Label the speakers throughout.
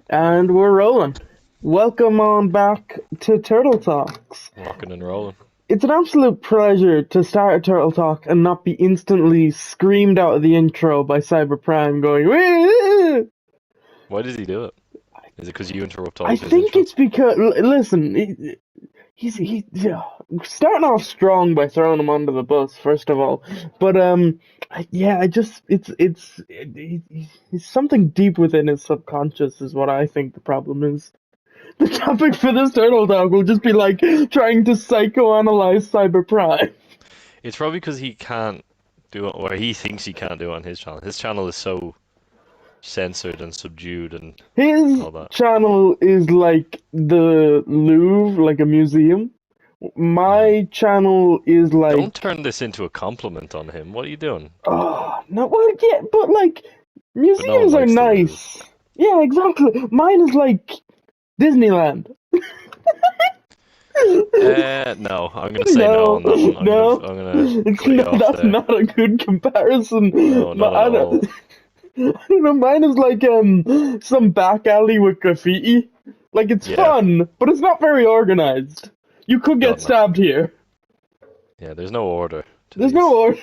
Speaker 1: And we're rolling. Welcome on back to Turtle Talks.
Speaker 2: Rocking and rolling.
Speaker 1: It's an absolute pleasure to start a Turtle Talk and not be instantly screamed out of the intro by Cyberprime going, "Wee!"
Speaker 2: Why does he do it? Is it because you interrupt all
Speaker 1: I
Speaker 2: of his
Speaker 1: think
Speaker 2: intros?
Speaker 1: it's because, listen, he's starting off strong by throwing him under the bus, first of all. But, it's something deep within his subconscious is what I think the problem is. The topic for this Turtle Talk will just be like trying to psychoanalyze Cyberprime.
Speaker 2: It's probably because he can't do it, or he thinks he can't do it on his channel. His channel is so censored and subdued and
Speaker 1: His
Speaker 2: all that.
Speaker 1: channel is like the Louvre, like a museum.
Speaker 2: Mm.
Speaker 1: My channel is
Speaker 2: Don't
Speaker 1: like,
Speaker 2: turn this into a compliment on him. What are you doing?
Speaker 1: oh, no, well, yeah, but like,
Speaker 2: But no one
Speaker 1: museums are
Speaker 2: likes the Louvre.
Speaker 1: nice. Yeah, exactly. Mine is like Disneyland.
Speaker 2: No, I'm gonna say no
Speaker 1: No,
Speaker 2: on that one.
Speaker 1: no,
Speaker 2: I'm gonna
Speaker 1: it's
Speaker 2: cut you
Speaker 1: not.
Speaker 2: off
Speaker 1: That's
Speaker 2: there.
Speaker 1: not a good comparison.
Speaker 2: No, not at
Speaker 1: I
Speaker 2: all.
Speaker 1: don't, I don't know. Mine is like some back alley with graffiti. Like it's
Speaker 2: Yeah,
Speaker 1: fun, but it's not very organized. You could get
Speaker 2: God no.
Speaker 1: stabbed here.
Speaker 2: Yeah, there's no order to
Speaker 1: There's no
Speaker 2: these
Speaker 1: order.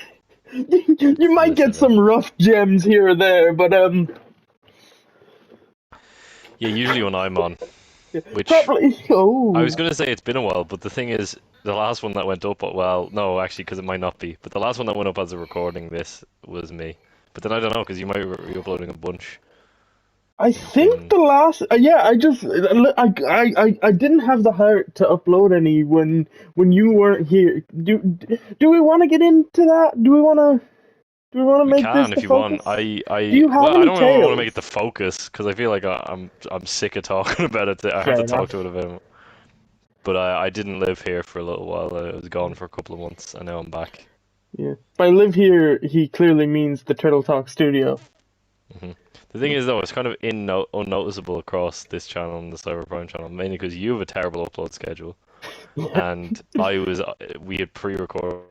Speaker 1: You
Speaker 2: to
Speaker 1: might
Speaker 2: this
Speaker 1: get
Speaker 2: event.
Speaker 1: some rough gems here or there, but
Speaker 2: Yeah, usually when I'm on, which
Speaker 1: probably.
Speaker 2: I was
Speaker 1: Oh,
Speaker 2: gonna say it's been a while, but the thing is, the last one that went up, well, no, actually, because it might not be, but the last one that went up as a recording, this was me. But then I don't know, because you might be uploading a bunch.
Speaker 1: I
Speaker 2: It's
Speaker 1: think
Speaker 2: been,
Speaker 1: the last. Yeah, I didn't have the heart to upload any when you weren't here. Do we want to get into that? Do we want to
Speaker 2: we
Speaker 1: make this
Speaker 2: can
Speaker 1: the
Speaker 2: if you want.
Speaker 1: focus? Do you have
Speaker 2: Well, I
Speaker 1: any
Speaker 2: don't really want to make
Speaker 1: tales?
Speaker 2: it the focus, because I feel like I'm sick of talking about it. I have
Speaker 1: Fair
Speaker 2: to talk
Speaker 1: enough.
Speaker 2: to it about. But I didn't live here for a little while. I was gone for a couple of months, and now I'm back.
Speaker 1: Yeah. By live here, he clearly means the Turtle Talk studio.
Speaker 2: hmm The thing is, though, it's kind of unnoticeable across this channel and the Cyber Prime channel, mainly because you have a terrible upload schedule,
Speaker 1: Yeah.
Speaker 2: and we had pre-recorded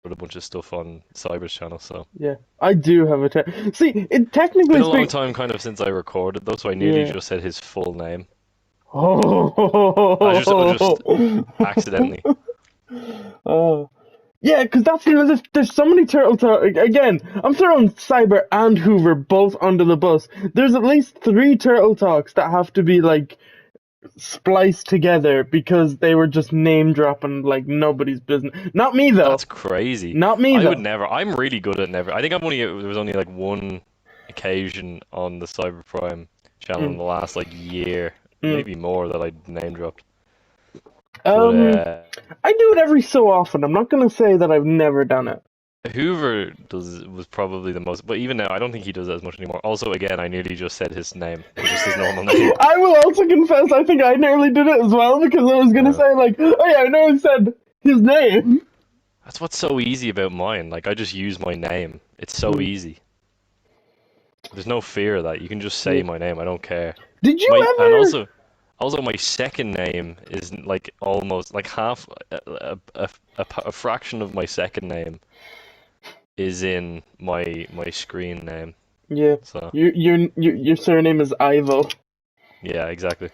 Speaker 2: a bunch of stuff on Cyber's channel, so
Speaker 1: Yeah. I do have a See, it
Speaker 2: it's been
Speaker 1: technically
Speaker 2: a long
Speaker 1: speak.
Speaker 2: time kind of since I recorded though, so I nearly
Speaker 1: Yeah.
Speaker 2: just said his full name. I just
Speaker 1: Oh.
Speaker 2: accidentally.
Speaker 1: Oh. Yeah, because that's there's so many Turtle Talk. Again, I'm throwing Cyber and Hoover both under the bus. There's at least three Turtle Talks that have to be like spliced together because they were just name dropping like nobody's business. Not me though.
Speaker 2: That's crazy.
Speaker 1: Not me
Speaker 2: I would
Speaker 1: though.
Speaker 2: never. I'm really good at never. I think there was only like one occasion on the Cyber Prime channel in
Speaker 1: Mm,
Speaker 2: the last like year,
Speaker 1: mm.
Speaker 2: maybe more, that I name dropped. But
Speaker 1: Um, I do it every so often. I'm not gonna say that I've never done it.
Speaker 2: Hoover does was probably the most, but even now I don't think he does that as much anymore. Also, again, I nearly just said his name, just his normal name.
Speaker 1: I will also confess I think I nearly did it as well because I was gonna
Speaker 2: Yeah.
Speaker 1: say like, oh yeah, I know I said his name.
Speaker 2: That's what's so easy about mine. Like I just use my name. It's so
Speaker 1: Mm,
Speaker 2: easy. There's no fear of that. You can just say
Speaker 1: yeah.
Speaker 2: my name. I don't care.
Speaker 1: Did you
Speaker 2: My and
Speaker 1: ever?
Speaker 2: also my second name is like almost like half a fraction of my second name is in my screen name.
Speaker 1: Yeah,
Speaker 2: So
Speaker 1: your surname is Ivo.
Speaker 2: yeah, exactly.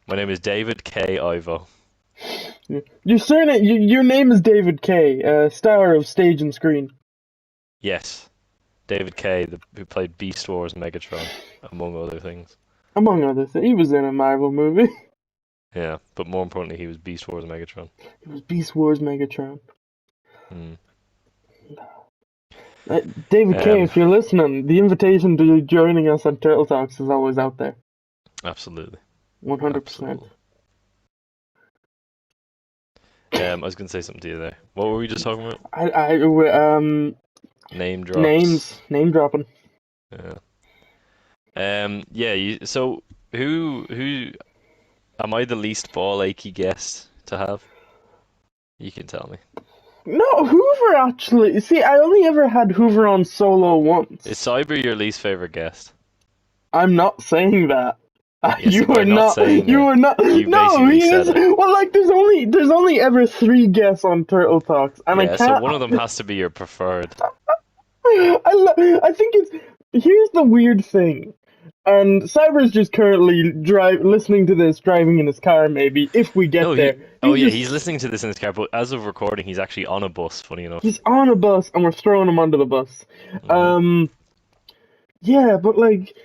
Speaker 2: My name is David K. Ivo.
Speaker 1: Yeah. Your name is David K, star of stage and screen,
Speaker 2: Yes, David K. Who played Beast Wars Megatron, among other things.
Speaker 1: among other things. He was in a Marvel movie.
Speaker 2: Yeah, but more importantly, he was Beast Wars Megatron.
Speaker 1: It was Beast Wars Megatron.
Speaker 2: Hmm.
Speaker 1: David K,
Speaker 2: Um,
Speaker 1: if you're listening, the invitation to joining us on Turtle Talks is always out there.
Speaker 2: absolutely,
Speaker 1: 100%.
Speaker 2: absolutely. I was gonna say something to you there. What were we just talking about? Name drops.
Speaker 1: Name dropping.
Speaker 2: Yeah. Yeah. So who am I the least ball achy guest to have? You can tell me.
Speaker 1: No, Hoover actually. See, I only ever had Hoover on solo
Speaker 2: Is
Speaker 1: once.
Speaker 2: Cyber your least favorite guest?
Speaker 1: I'm not saying that.
Speaker 2: Yes,
Speaker 1: You
Speaker 2: by
Speaker 1: were
Speaker 2: not
Speaker 1: not.
Speaker 2: saying
Speaker 1: You
Speaker 2: it,
Speaker 1: were not.
Speaker 2: you
Speaker 1: No,
Speaker 2: basically
Speaker 1: he is.
Speaker 2: said it.
Speaker 1: Well, like there's only ever three guests on Turtle Talks, and I
Speaker 2: Yeah, so
Speaker 1: can't.
Speaker 2: one of them has to be your preferred.
Speaker 1: I think it's. Here's the weird thing. And Cyber's just currently listening to this, driving in his car. Maybe if we get
Speaker 2: No,
Speaker 1: there,
Speaker 2: oh
Speaker 1: he's
Speaker 2: yeah,
Speaker 1: just
Speaker 2: he's listening to this in his car, but as of recording, he's actually on a bus. Funny enough.
Speaker 1: he's on a bus, and we're throwing him under the bus.
Speaker 2: Hmm.
Speaker 1: Um, yeah, but like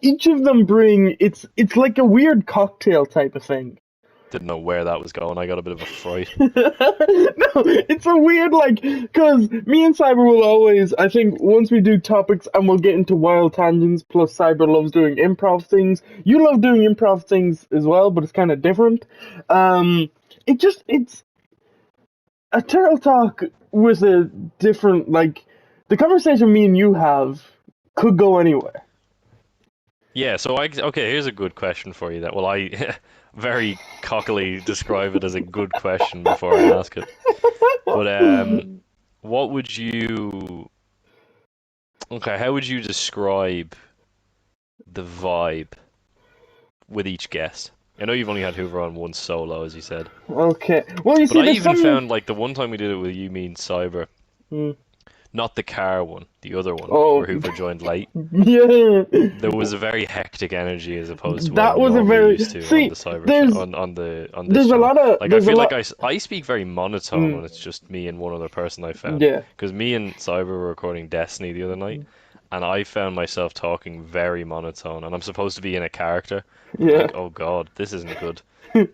Speaker 1: each of them bring it's like a weird cocktail type of thing.
Speaker 2: Didn't know where that was going. I got a bit of a fright.
Speaker 1: No, it's a weird like because me and Cyber will always. I think once we do topics and we'll get into wild tangents. Plus, Cyber loves doing improv things. You love doing improv things as well, but it's kind of different. It's a turtle talk with a different like the conversation me and you have could go anywhere.
Speaker 2: Yeah, so okay, here's a good question for you that well I very cockily describe it as a good question before I ask it. But what would you okay, how would you describe the vibe with each guest? I know you've only had Hoover on once solo, as you said.
Speaker 1: Okay. Well, you
Speaker 2: But
Speaker 1: see,
Speaker 2: I
Speaker 1: there's
Speaker 2: even
Speaker 1: some.
Speaker 2: found like the one time we did it with you, me, and Cyber,
Speaker 1: Hmm.
Speaker 2: not the car one, the other one,
Speaker 1: Oh,
Speaker 2: where Hoover joined late.
Speaker 1: yeah.
Speaker 2: There was a very hectic energy as opposed to what
Speaker 1: That
Speaker 2: I'm
Speaker 1: was a
Speaker 2: normally
Speaker 1: very
Speaker 2: used to on
Speaker 1: see.
Speaker 2: the cyber
Speaker 1: There's
Speaker 2: on this
Speaker 1: there's a
Speaker 2: channel.
Speaker 1: lot of
Speaker 2: Like I
Speaker 1: there's a
Speaker 2: feel like
Speaker 1: lot.
Speaker 2: I speak very monotone
Speaker 1: Mm,
Speaker 2: when it's just me and one other person I found.
Speaker 1: yeah,
Speaker 2: Because me and Cyber were recording Destiny the other night, and I found myself talking very monotone, and I'm supposed to be in a character. I'm
Speaker 1: yeah,
Speaker 2: like, oh God, this isn't good.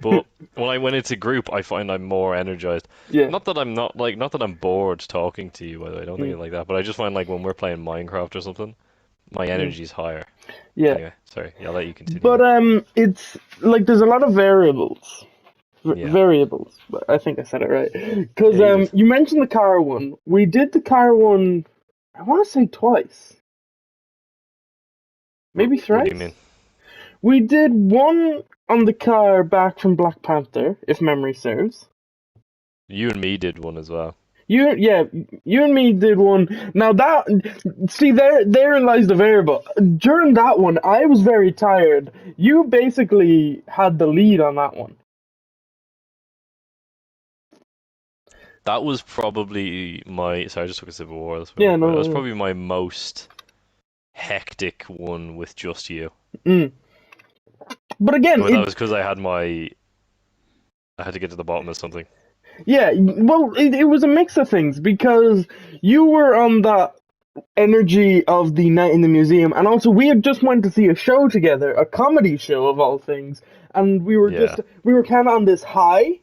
Speaker 2: But when I went into group, I find I'm more energized.
Speaker 1: yeah,
Speaker 2: Not that I'm not like, not that I'm bored talking to you, by the way. I don't think
Speaker 1: mm,
Speaker 2: it's like that. But I just find like when we're playing Minecraft or something, my
Speaker 1: mm,
Speaker 2: energy's higher.
Speaker 1: yeah.
Speaker 2: Anyway, sorry. Yeah, I'll let you continue
Speaker 1: But
Speaker 2: though.
Speaker 1: it's like there's a lot of variables.
Speaker 2: Yeah.
Speaker 1: Variables. But I think I said it right. Because
Speaker 2: Yeah, you did.
Speaker 1: you mentioned the car one. We did the car one. I want to say twice, maybe
Speaker 2: What do you mean?
Speaker 1: thrice. We did one on the car back from Black Panther, if memory serves.
Speaker 2: You and me did one as well.
Speaker 1: Yeah, you and me did one. Now that, see, therein lies the variable. During that one, I was very tired. You basically had the lead on that one.
Speaker 2: That was probably my. Sorry, I just took a sip of water. That's
Speaker 1: Yeah,
Speaker 2: that was
Speaker 1: no,
Speaker 2: probably my most hectic one with just you.
Speaker 1: mm. But again,
Speaker 2: But that was because I had my. I had to get to the bottom of something.
Speaker 1: yeah, well, it was a mix of things because you were on that energy of the night in the museum, and also we had just went to see a show together, a comedy show of all things, and
Speaker 2: Yeah.
Speaker 1: we were kind of on this high.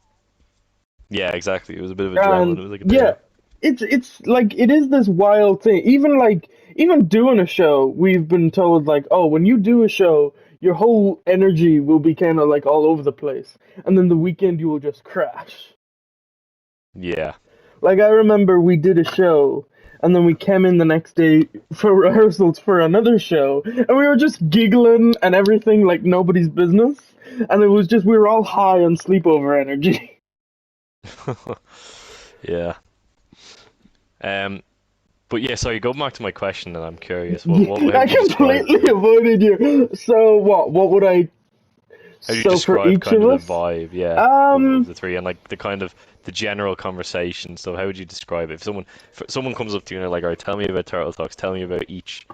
Speaker 2: Yeah, exactly. It was a bit of adrenaline.
Speaker 1: And
Speaker 2: It was like a
Speaker 1: yeah,
Speaker 2: bear.
Speaker 1: it's like it is this wild thing. Even doing a show, we've been told like, oh, when you do a show, your whole energy will be kind of like all over the place, and then the weekend you will just crash.
Speaker 2: Yeah.
Speaker 1: Like I remember we did a show, and then we came in the next day for rehearsals for another show, and we were just giggling and everything like nobody's business, and it was just we were all high on sleepover energy.
Speaker 2: Yeah. Um. But yeah, sorry. Go back to my question, and I'm curious. How
Speaker 1: I
Speaker 2: would you describe
Speaker 1: completely avoided you. So what? What would I?
Speaker 2: how do you
Speaker 1: So for
Speaker 2: describe
Speaker 1: each
Speaker 2: kind
Speaker 1: of
Speaker 2: of the
Speaker 1: us,
Speaker 2: vibe, yeah, of
Speaker 1: um,
Speaker 2: the three and like the kind of the general conversation? So how would you describe it? If someone comes up to you and they're like, "All right, tell me about Turtle Talks. Tell me about each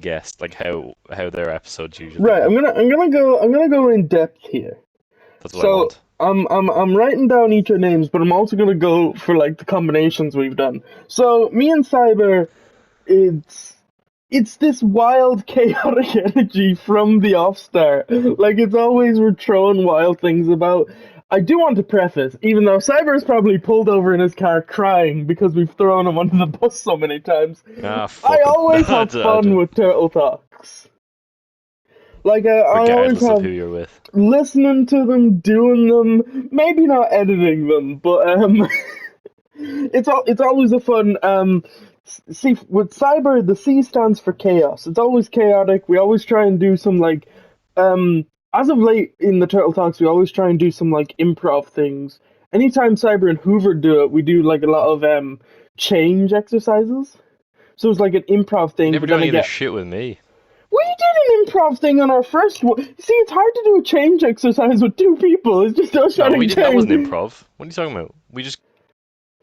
Speaker 2: guest, like how their episodes usually
Speaker 1: right.
Speaker 2: go."
Speaker 1: I'm gonna go in depth here.
Speaker 2: That's what I
Speaker 1: So
Speaker 2: want.
Speaker 1: I'm writing down each of their names, but I'm also gonna go for like the combinations we've done. So me and Cyber, it's it's this wild chaotic energy from the off start. Like it's always we're throwing wild things about. I do want to preface, even though Cyber's probably pulled over in his car crying because we've thrown him under the bus so many times.
Speaker 2: Ah,
Speaker 1: I
Speaker 2: fuck him.
Speaker 1: always have fun with Turtle Talks. Like I always
Speaker 2: Regardless of who
Speaker 1: have
Speaker 2: you're with.
Speaker 1: listening to them, doing them, maybe not editing them, but it's always a fun. See, with Cyber, the C stands for chaos. It's always chaotic. We always try and do some like, as of late in the Turtle Talks, we always try and do some like improv things. Anytime Cyber and Hoover do it, we do like a lot of change exercises. So it's like an improv
Speaker 2: You
Speaker 1: thing,
Speaker 2: never
Speaker 1: but
Speaker 2: do
Speaker 1: then
Speaker 2: any of this
Speaker 1: again,
Speaker 2: shit with me.
Speaker 1: we did an improv thing on our first one. See, it's hard to do a change exercise with two people. It's just us
Speaker 2: No, we
Speaker 1: shouting
Speaker 2: didn't. That wasn't
Speaker 1: change.
Speaker 2: improv. What are you talking about? We just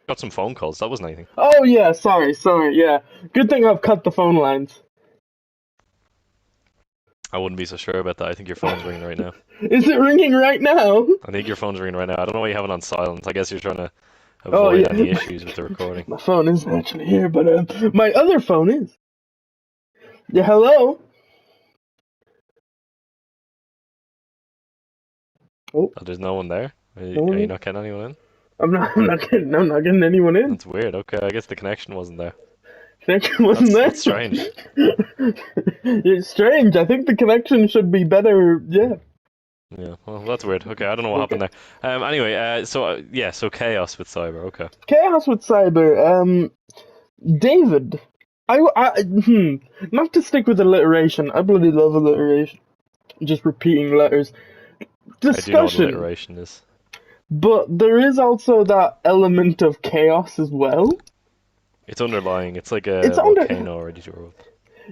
Speaker 2: got some phone calls. That wasn't anything.
Speaker 1: Oh yeah, sorry, yeah. Good thing I've cut the phone lines.
Speaker 2: I wouldn't be so sure about that. I think your phone's ringing right now.
Speaker 1: Is it ringing right now?
Speaker 2: I think your phone's ringing right now. I don't know why you have it on silent. I guess you're trying to
Speaker 1: Oh
Speaker 2: avoid
Speaker 1: yeah,
Speaker 2: any issues with the recording.
Speaker 1: my phone isn't actually here, but my other phone is. Yeah, hello. Oh,
Speaker 2: Oh, there's no one there?
Speaker 1: no
Speaker 2: Are
Speaker 1: one
Speaker 2: you
Speaker 1: is.
Speaker 2: not getting anyone in?
Speaker 1: I'm not getting anyone in.
Speaker 2: That's weird. Okay, I guess the connection wasn't there.
Speaker 1: Connection wasn't
Speaker 2: That's
Speaker 1: there.
Speaker 2: strange.
Speaker 1: It's strange. I think the connection should be better. Yeah.
Speaker 2: Yeah, well, that's weird. Okay, I don't know what
Speaker 1: Okay.
Speaker 2: happened there. Anyway, yeah, so chaos with cyber. Okay.
Speaker 1: Chaos with cyber. David. Not to stick with alliteration. I bloody love alliteration. Just repeating letters.
Speaker 2: I do know what
Speaker 1: Discussion.
Speaker 2: alliteration is.
Speaker 1: But there is also that element of chaos as well.
Speaker 2: It's underlying. It's like
Speaker 1: It's
Speaker 2: a
Speaker 1: under.
Speaker 2: volcano ready to erupt.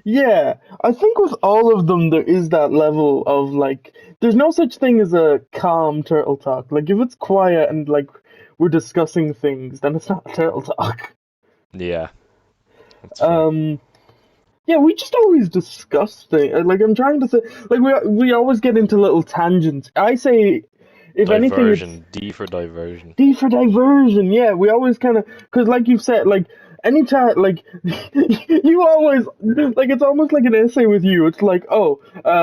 Speaker 1: Yeah, I think with all of them, there is that level of like, there's no such thing as a calm turtle talk. Like, if it's quiet and like we're discussing things, then it's not turtle talk.
Speaker 2: Yeah, that's fair.
Speaker 1: Um, yeah, we just always discuss things. Like, I'm trying to say, like, we always get into little tangents. I say, if anything, it's
Speaker 2: Diversion. D for diversion.
Speaker 1: D for diversion. Yeah, we always kind of, because like you've said, like anytime, like you always, like it's almost like an essay with you. It's like, oh,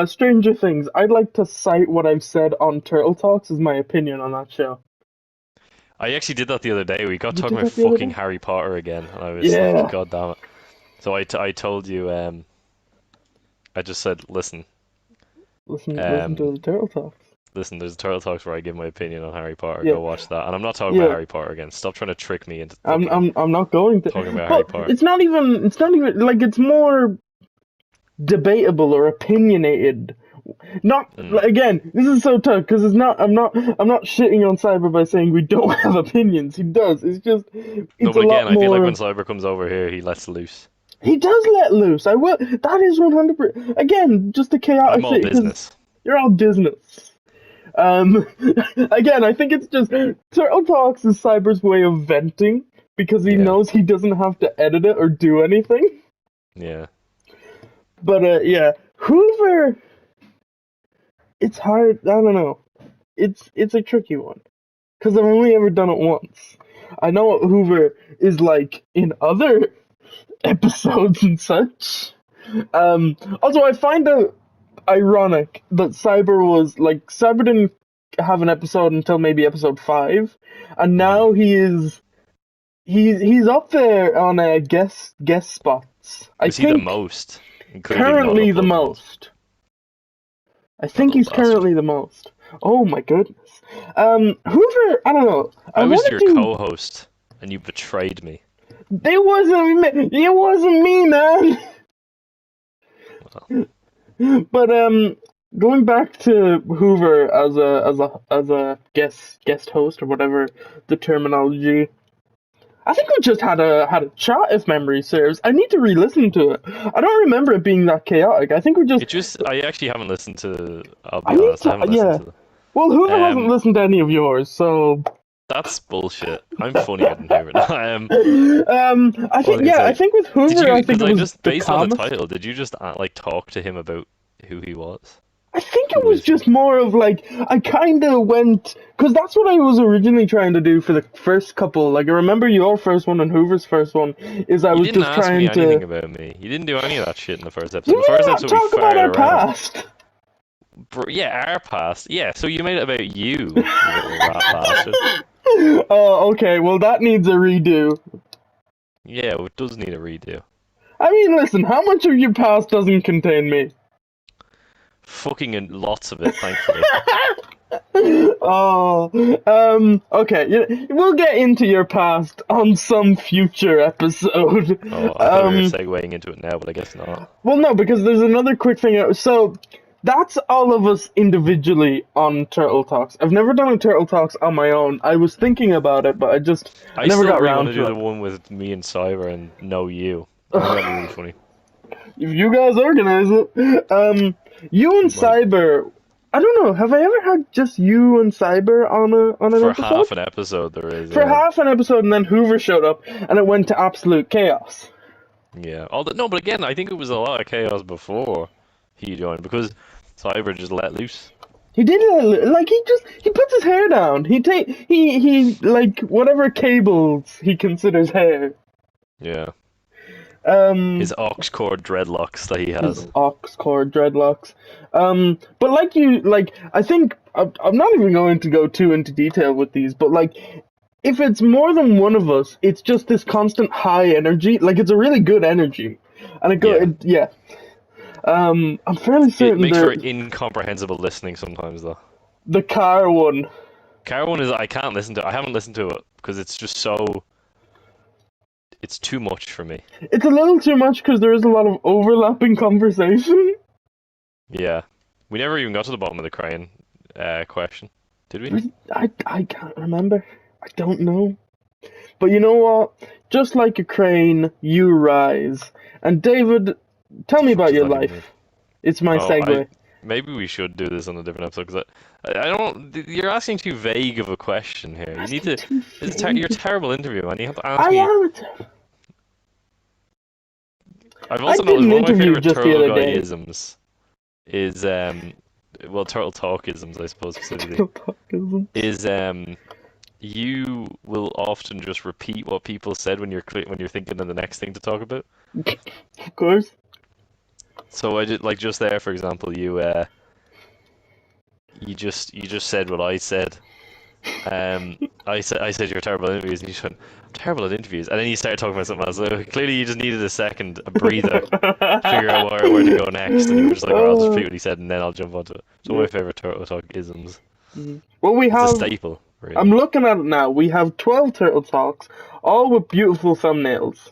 Speaker 1: Stranger Things. I'd like to cite what I've said on Turtle Talks as my opinion on that show.
Speaker 2: I actually did that the other day. We got
Speaker 1: You
Speaker 2: talking
Speaker 1: did
Speaker 2: about
Speaker 1: that the other
Speaker 2: fucking
Speaker 1: day?
Speaker 2: Harry Potter again, and I was like,
Speaker 1: Yeah.
Speaker 2: God damn it. So I told you, I just said,
Speaker 1: Listen
Speaker 2: um,
Speaker 1: to the Turtle Talks.
Speaker 2: listen, there's a Turtle Talks where I give my opinion on Harry Potter.
Speaker 1: Yeah,
Speaker 2: Go watch that. And I'm not talking about
Speaker 1: yeah.
Speaker 2: Harry Potter again. Stop trying to trick me into fucking
Speaker 1: I'm not going to.
Speaker 2: talking about Harry
Speaker 1: But
Speaker 2: Potter.
Speaker 1: it's not even like it's more debatable or opinionated. Not
Speaker 2: Mm.
Speaker 1: like, again. This is so tough because it's not. I'm not shitting on Cyber by saying we don't have opinions. He does. It's just
Speaker 2: No,
Speaker 1: it's a
Speaker 2: but again,
Speaker 1: lot
Speaker 2: I feel like when
Speaker 1: more.
Speaker 2: Cyber comes over here, he lets loose.
Speaker 1: He does let loose. I will. That is 100%. Again, just a
Speaker 2: I'm
Speaker 1: chaotic
Speaker 2: all
Speaker 1: thing because
Speaker 2: business.
Speaker 1: you're all business. Um, again, I think it's just Turtle Talks is Cyber's way of venting because he
Speaker 2: Yeah,
Speaker 1: knows he doesn't have to edit it or do anything.
Speaker 2: yeah.
Speaker 1: But yeah, Hoover. It's hard. I don't know. It's a tricky one because I've only ever done it once. I know what Hoover is like in other episodes and such. Also, I find it ironic that Cyber didn't have an episode until maybe episode 5, and
Speaker 2: Hmm.
Speaker 1: now he's up there on guest spots. I
Speaker 2: Was he the
Speaker 1: think
Speaker 2: most, including not
Speaker 1: currently the
Speaker 2: uploading ones?
Speaker 1: most. I
Speaker 2: That
Speaker 1: think
Speaker 2: little
Speaker 1: he's
Speaker 2: bastard.
Speaker 1: currently the most. Oh my goodness. Hoover, I don't know. I
Speaker 2: I was
Speaker 1: wanted
Speaker 2: your
Speaker 1: to.
Speaker 2: co-host, and you betrayed me.
Speaker 1: It wasn't me, man.
Speaker 2: Well,
Speaker 1: But going back to Hoover as a guest host or whatever the terminology. I think we just had a chat if memory serves. I need to re-listen to it. I don't remember it being that chaotic. I think we just.
Speaker 2: I actually haven't listened to. I'll
Speaker 1: I
Speaker 2: be
Speaker 1: need
Speaker 2: honest, I
Speaker 1: to.
Speaker 2: haven't listened
Speaker 1: Yeah.
Speaker 2: to them.
Speaker 1: Well, Hoover hasn't
Speaker 2: Um,
Speaker 1: listened to any of yours, so.
Speaker 2: that's bullshit. I'm funnier than Hubert.
Speaker 1: I
Speaker 2: What
Speaker 1: think
Speaker 2: was I gonna
Speaker 1: yeah. I
Speaker 2: say?
Speaker 1: think with
Speaker 2: Did
Speaker 1: Hoover,
Speaker 2: you?
Speaker 1: I think
Speaker 2: Because
Speaker 1: it
Speaker 2: I
Speaker 1: was
Speaker 2: just
Speaker 1: the
Speaker 2: based on the
Speaker 1: calmest.
Speaker 2: title, did you just like talk to him about who he was?
Speaker 1: I think it
Speaker 2: Who
Speaker 1: was
Speaker 2: is he?
Speaker 1: just more of like I kind of went because that's what I was originally trying to do for the first couple. Like I remember your first one and Hoover's first one is I
Speaker 2: You
Speaker 1: was
Speaker 2: didn't
Speaker 1: just
Speaker 2: ask me
Speaker 1: trying to.
Speaker 2: anything about me. You didn't do any of that shit in the first episode.
Speaker 1: Did
Speaker 2: In the
Speaker 1: we
Speaker 2: first
Speaker 1: not
Speaker 2: episode, we
Speaker 1: talk about
Speaker 2: farted
Speaker 1: our
Speaker 2: around.
Speaker 1: past?
Speaker 2: Bro, yeah, our past. Yeah, so you made it about you, you little rat bastard.
Speaker 1: Oh, okay. Well, that needs a redo.
Speaker 2: Yeah, it does need a redo.
Speaker 1: I mean, listen, how much of your past doesn't contain me?
Speaker 2: Fucking and lots of it, thankfully.
Speaker 1: Oh, okay. We'll get into your past on some future episode.
Speaker 2: Oh, I thought we were segueing into it now, but I guess not.
Speaker 1: Well, no, because there's another quick thing. So that's all of us individually on Turtle Talks. I've never done a Turtle Talks on my own. I was thinking about it, but I
Speaker 2: I
Speaker 1: never
Speaker 2: still
Speaker 1: got
Speaker 2: really want
Speaker 1: around
Speaker 2: to do
Speaker 1: to
Speaker 2: the
Speaker 1: it.
Speaker 2: one with me and Cyber and no you. I think that'd be really funny.
Speaker 1: If you guys organize it, you and
Speaker 2: We might.
Speaker 1: Cyber. I don't know. Have I ever had just you and Cyber on an
Speaker 2: For
Speaker 1: episode?
Speaker 2: half an episode, there is,
Speaker 1: For
Speaker 2: yeah.
Speaker 1: half an episode, and then Hoover showed up, and it went to absolute chaos.
Speaker 2: Yeah. No, but again, I think it was a lot of chaos before he joined because Cyber just let loose.
Speaker 1: He did it like he puts his hair down. He like whatever cables he considers hair.
Speaker 2: Yeah,
Speaker 1: Um,
Speaker 2: his aux cord dreadlocks that he
Speaker 1: his
Speaker 2: has.
Speaker 1: ox cord dreadlocks. But I think I'm not even going to go too into detail with these, but like if it's more than one of us, it's just this constant high energy. Like it's a really good energy, and
Speaker 2: Yeah,
Speaker 1: yeah. I'm fairly
Speaker 2: it
Speaker 1: certain
Speaker 2: makes for
Speaker 1: they're
Speaker 2: incomprehensible listening sometimes though.
Speaker 1: the car one.
Speaker 2: Car one is I can't listen to. I haven't listened to it because it's just so. It's too much for me.
Speaker 1: It's a little too much because there is a lot of overlapping conversation.
Speaker 2: Yeah, we never even got to the bottom of the crane question, did we?
Speaker 1: I can't remember. I don't know. But you know what? Just like a crane, you rise. And David, tell
Speaker 2: The
Speaker 1: me
Speaker 2: fuck
Speaker 1: about
Speaker 2: does
Speaker 1: your
Speaker 2: that even mean?
Speaker 1: life. It's my
Speaker 2: Oh, I
Speaker 1: segue.
Speaker 2: maybe we should do this on a different episode because I don't. You're asking too vague of a question here. You need
Speaker 1: Asking
Speaker 2: to.
Speaker 1: too
Speaker 2: You're a
Speaker 1: vague.
Speaker 2: terrible interview, man. You have to ask
Speaker 1: I
Speaker 2: me.
Speaker 1: am.
Speaker 2: I've
Speaker 1: I
Speaker 2: also
Speaker 1: did
Speaker 2: noticed
Speaker 1: an
Speaker 2: one of my
Speaker 1: interview
Speaker 2: favorite
Speaker 1: just the
Speaker 2: Turtle
Speaker 1: other
Speaker 2: Guy
Speaker 1: day.
Speaker 2: isms is well, Turtle Talk isms, I suppose specifically is you will often just repeat what people said when you're thinking of the next thing to talk about.
Speaker 1: Of course.
Speaker 2: So I did like just there, for example, you just said what I said. I said you're terrible at interviews, and you said I'm terrible at interviews, and then you started talking about something else. So clearly, you just needed a second, a breather, figure out where to go next, and you were just like, "Well, I'll just repeat what he said, and then I'll jump onto it." It's one
Speaker 1: Yeah.
Speaker 2: of my favorite Turtle Talk isms.
Speaker 1: Well, we
Speaker 2: It's a
Speaker 1: have.
Speaker 2: staple,
Speaker 1: I'm
Speaker 2: really.
Speaker 1: looking at it now. We have 12 Turtle Talks, all with beautiful thumbnails.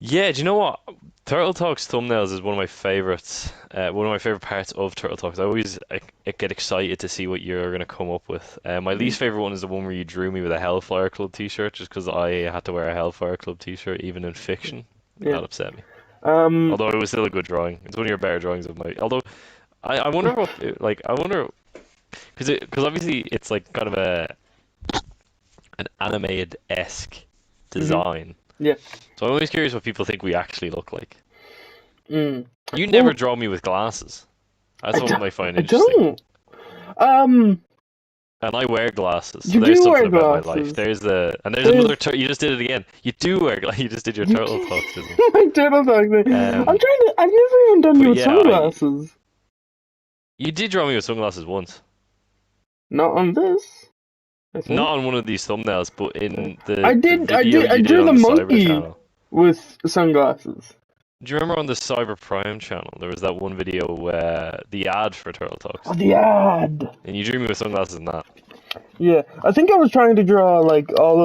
Speaker 2: Yeah, do you know what? Turtle Talks thumbnails is one of my favorites. One of my favorite parts of Turtle Talks. I get excited to see what you're gonna come up with. My least favorite one is the one where you drew me with a Hellfire Club T-shirt, just because I had to wear a Hellfire Club T-shirt even in fiction.
Speaker 1: Yeah.
Speaker 2: That upset me.
Speaker 1: Um.
Speaker 2: Although it was still a good drawing. It's one of your better drawings of my. Although I wonder what like I wonder because obviously it's like kind of an animated esque
Speaker 1: Mhm.
Speaker 2: design.
Speaker 1: Yeah.
Speaker 2: So I'm always curious what people think we actually look like.
Speaker 1: Mm.
Speaker 2: You never
Speaker 1: Well,
Speaker 2: draw me with glasses. That's
Speaker 1: I
Speaker 2: what
Speaker 1: don't.
Speaker 2: I find
Speaker 1: I
Speaker 2: interesting.
Speaker 1: don't. Um.
Speaker 2: And I wear glasses, so
Speaker 1: You
Speaker 2: there's
Speaker 1: do wear
Speaker 2: something about my life.
Speaker 1: glasses.
Speaker 2: There's
Speaker 1: There's
Speaker 2: you just did it again. You do wear you just did your
Speaker 1: you
Speaker 2: turtle
Speaker 1: can
Speaker 2: talksism.
Speaker 1: my turtle talk thing. I'm trying
Speaker 2: Um,
Speaker 1: to. I've never even done you
Speaker 2: but
Speaker 1: with
Speaker 2: yeah, I
Speaker 1: sunglasses.
Speaker 2: you did draw me with sunglasses once.
Speaker 1: Not on this. I
Speaker 2: Not
Speaker 1: think.
Speaker 2: on one of these thumbnails, but in
Speaker 1: I
Speaker 2: the
Speaker 1: did. I
Speaker 2: video
Speaker 1: did. I
Speaker 2: you did
Speaker 1: drew
Speaker 2: on
Speaker 1: the
Speaker 2: the Cyber
Speaker 1: monkey
Speaker 2: channel.
Speaker 1: with sunglasses.
Speaker 2: Do you remember on the Cyber Prime channel there was that one video the ad for Turtle
Speaker 1: Oh,
Speaker 2: Talks,
Speaker 1: the ad.
Speaker 2: and you drew me with sunglasses in that.
Speaker 1: Yeah, I think I was trying to draw like all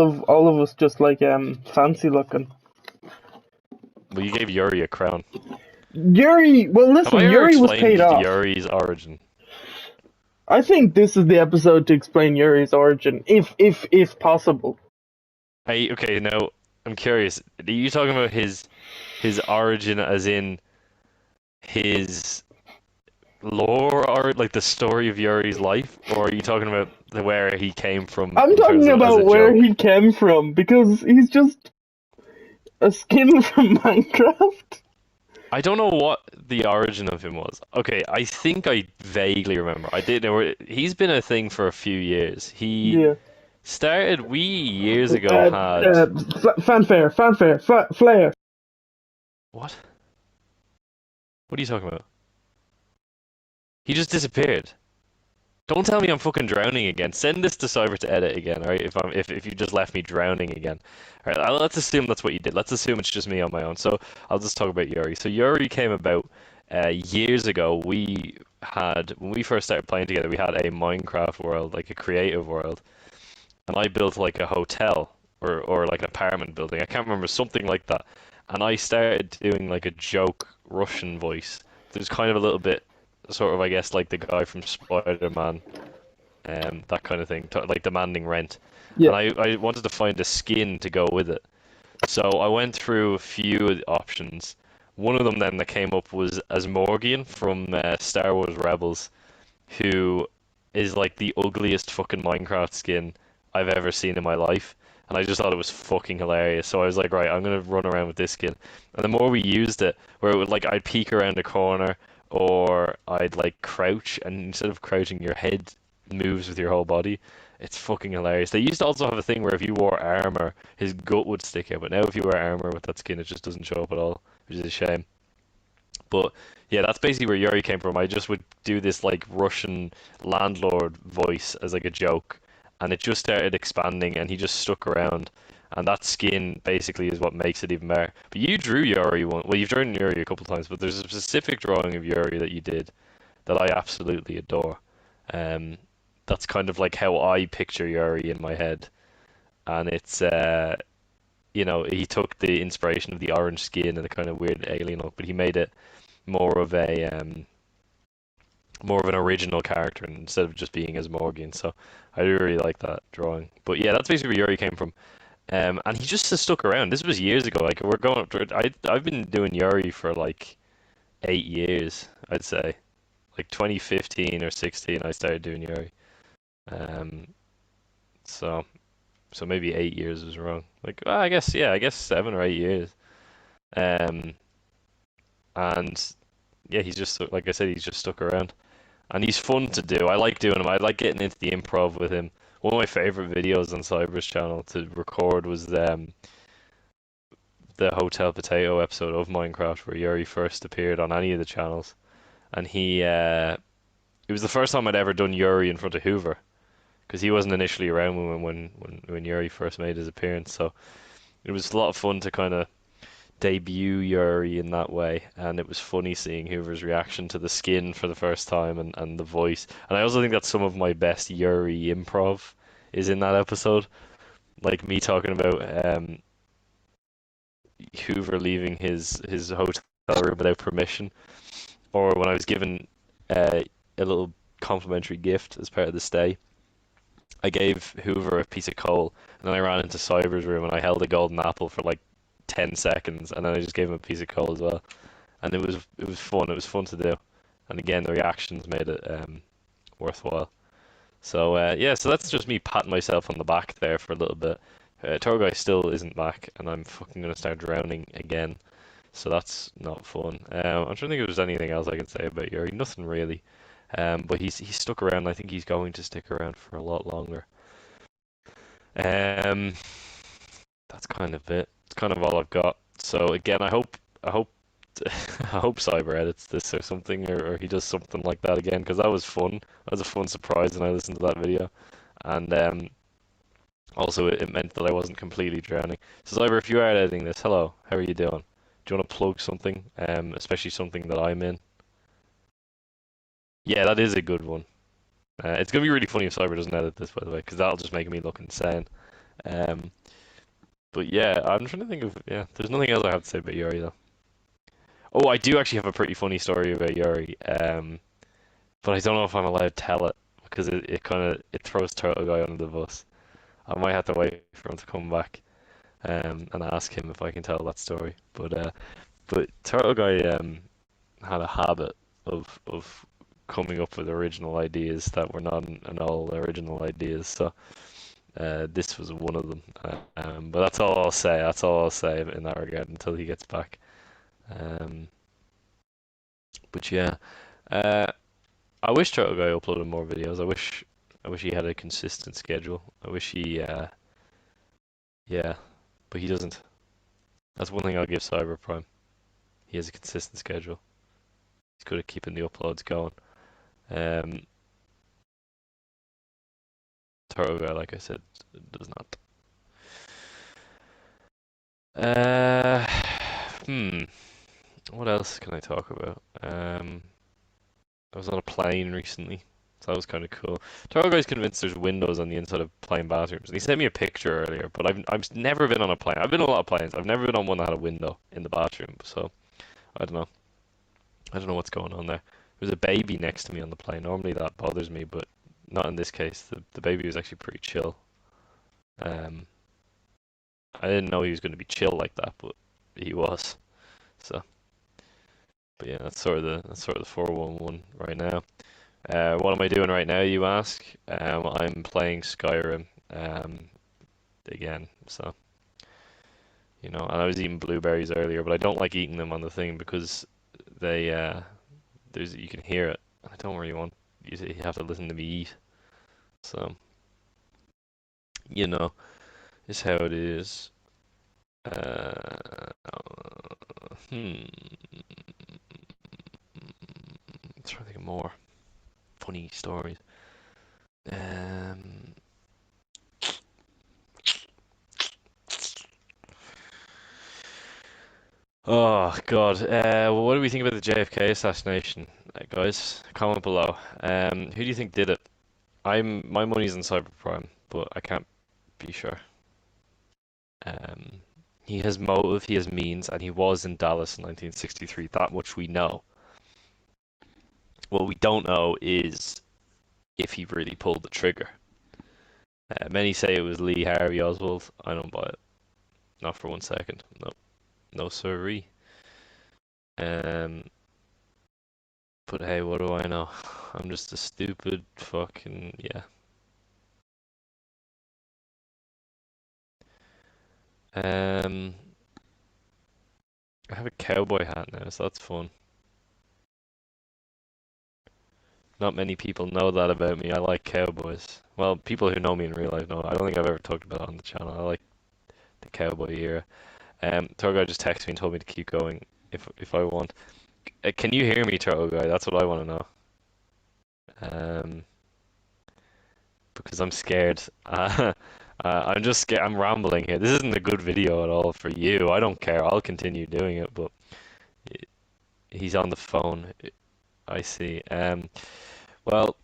Speaker 1: of us just like fancy looking.
Speaker 2: Well, you gave Yuri a crown.
Speaker 1: Yuri, well,
Speaker 2: Have I
Speaker 1: listen,
Speaker 2: ever
Speaker 1: Yuri was paid
Speaker 2: explained
Speaker 1: off.
Speaker 2: Yuri's origin?
Speaker 1: I think this is the episode to explain Yuri's origin, if possible.
Speaker 2: Okay, now I'm curious. Are you talking about his origin as in his lore or like the story of Yuri's life, or are you talking about where he came from
Speaker 1: I'm
Speaker 2: in terms
Speaker 1: talking
Speaker 2: of as a
Speaker 1: about where
Speaker 2: joke?
Speaker 1: he came from because he's just a skin from Minecraft.
Speaker 2: I don't know what the origin of him was. Okay, I think I vaguely remember. I did know he's been a thing for a few years. He
Speaker 1: Yeah.
Speaker 2: started we years ago had
Speaker 1: Flare.
Speaker 2: what? What are you talking about? He just disappeared. Don't tell me I'm fucking drowning again. Send this to Cyber to edit again, alright? If you just left me drowning again. Alright, let's assume that's what you did. Let's assume it's just me on my own. So I'll just talk about Yuri. So Yuri came about years ago. When we first started playing together, we had a Minecraft world, like a creative world. And I built like a hotel or like an apartment building. I can't remember, something like that. And I started doing like a joke Russian voice. There's kind of a little bit sort of, I guess, like the guy from Spider-Man, that kind of thing, like demanding rent.
Speaker 1: Yeah.
Speaker 2: And I wanted to find a skin to go with it. So I went through a few options. One of them then that came up was as Morgian from Star Wars Rebels, who is like the ugliest fucking Minecraft skin I've ever seen in my life. and I just thought it was fucking hilarious. So I was like, right, I'm gonna run around with this skin. And the more we used it, where it would like I'd peek around a corner, or I'd like crouch, and instead of crouching, your head moves with your whole body. It's fucking hilarious. They used to also have a thing where if you wore armor, his gut would stick out. But now if you wear armor with that skin, it just doesn't show up at all, which is a shame. But yeah, that's basically where Yuri came from. I just would do this like Russian landlord voice as like a joke, and it just started expanding, and he just stuck around. And that skin basically is what makes it even better. But you drew Yuri one. Well, you've drawn Yuri a couple of times, but there's a specific drawing of Yuri that you did that I absolutely adore. Um, that's kind of like how I picture Yuri in my head, and it's he took the inspiration of the orange skin and the kind of weird alien look, but he made it more of a more of an original character instead of just being as Morgan. So I do really like that drawing. But yeah, that's basically where Yuri came from. And he just has stuck around. This was years ago. Like we're going up to, I've been doing Yuri for like 8 years, I'd say. Like 2015 or 16, I started doing Yuri. Um, so so maybe 8 years was wrong. Like well, I guess 7 or 8 years. Um, and yeah, he's just like I said, he's just stuck around. And he's fun to do. I like doing him. I like getting into the improv with him. One of my favorite videos on Cyber's channel to record was the Hotel Potato episode of Minecraft where Yuri first appeared on any of the channels, and it was the first time I'd ever done Yuri in front of Hoover because he wasn't initially around when Yuri first made his appearance. So it was a lot of fun to kind of debut Yuri in that way, and it was funny seeing Hoover's reaction to the skin for the first time and the voice. And I also think that some of my best Yuri improv is in that episode, like me talking about Hoover leaving his hotel room without permission, or when I was given a little complimentary gift as part of the stay. I gave Hoover a piece of coal, and then I ran into Cyber's room and I held a golden apple for like 10 seconds, and then I just gave him a piece of coal as well. And it was fun. It was fun to do, and again, the reactions made it worthwhile. So yeah, so that's just me patting myself on the back there for a little bit. Tour guy still isn't back, and I'm fucking gonna start drowning again. So that's not fun. I'm trying to think if there's anything else I can say about Yuri. Nothing really. But he's stuck around. I think he's going to stick around for a lot longer. Um, that's kind of it. It's kind of all I've got. So again, I hope I hope Cyber edits this or something, or he does something like that again, because that was fun. That was a fun surprise, and I listened to that video, and also it meant that I wasn't completely drowning. So Cyber, if you are editing this, hello, how are you doing? Do you want to plug something, especially something that I'm in? Yeah, that is a good one. It's gonna be really funny if Cyber doesn't edit this, by the way, because that'll just make me look insane. Um, but yeah, I'm trying to think of yeah. There's nothing else I have to say about Yuri though. Oh, I do actually have a pretty funny story about Yuri. But I don't know if I'm allowed to tell it because it kind of it throws Turtle Guy under the bus. I might have to wait for him to come back and ask him if I can tell that story. But Turtle Guy had a habit of coming up with original ideas that were not at all original ideas. So this was one of them. But that's all I'll say. That's all I'll say in that regard until he gets back. Um, but yeah, uh, I wish Turtle Guy uploaded more videos. I wish he had a consistent schedule. I wish he, yeah, but he doesn't. That's one thing I'll give Cyberprime. He has a consistent schedule. He's good at keeping the uploads going. Um, Turtle Guy, like I said, does not. Uh, hmm. What else can I talk about? I was on a plane recently, so that was kind of cool. Turtle Guy's convinced there's windows on the inside of plane bathrooms, and he sent me a picture earlier. But I've never been on a plane. I've been on a lot of planes. I've never been on one that had a window in the bathroom. So I don't know. I don't know what's going on there. There's a baby next to me on the plane. Normally that bothers me, but not in this case. The baby was actually pretty chill. Um, I didn't know he was going to be chill like that, but he was. So, but yeah, that's sort of the 411 right now. What am I doing right now, you ask? I'm playing Skyrim. again. So, and I was eating blueberries earlier, but I don't like eating them on the thing because they you can hear it. I don't really want you have to listen to me eat. So, it's how it is. Uh, hmm. I'm trying to think of more funny stories. Um, oh God. Well, what do we think about the JFK assassination, guys? Comment below. Who do you think did it? My money's in cybercrime, but I can't be sure. Um, he has motive, he has means, and he was in Dallas in 1963. That much we know. What we don't know is if he really pulled the trigger. Many say it was Lee Harvey Oswald. I don't buy it. Not for 1 second. No, no sirree. Um, but hey, what do I know? I'm just a stupid fucking yeah. Um, I have a cowboy hat now, so that's fun. Not many people know that about me. I like cowboys. Well, people who know me in real life know. I don't think I've ever talked about it on the channel. I like the cowboy era. Turtle Guy just texted me and told me to keep going if I want. Can you hear me, Turtle Guy? That's what I want to know. Because I'm scared. I'm just scared. I'm rambling here. This isn't a good video at all for you. I don't care. I'll continue doing it, but he's on the phone. I see. Well,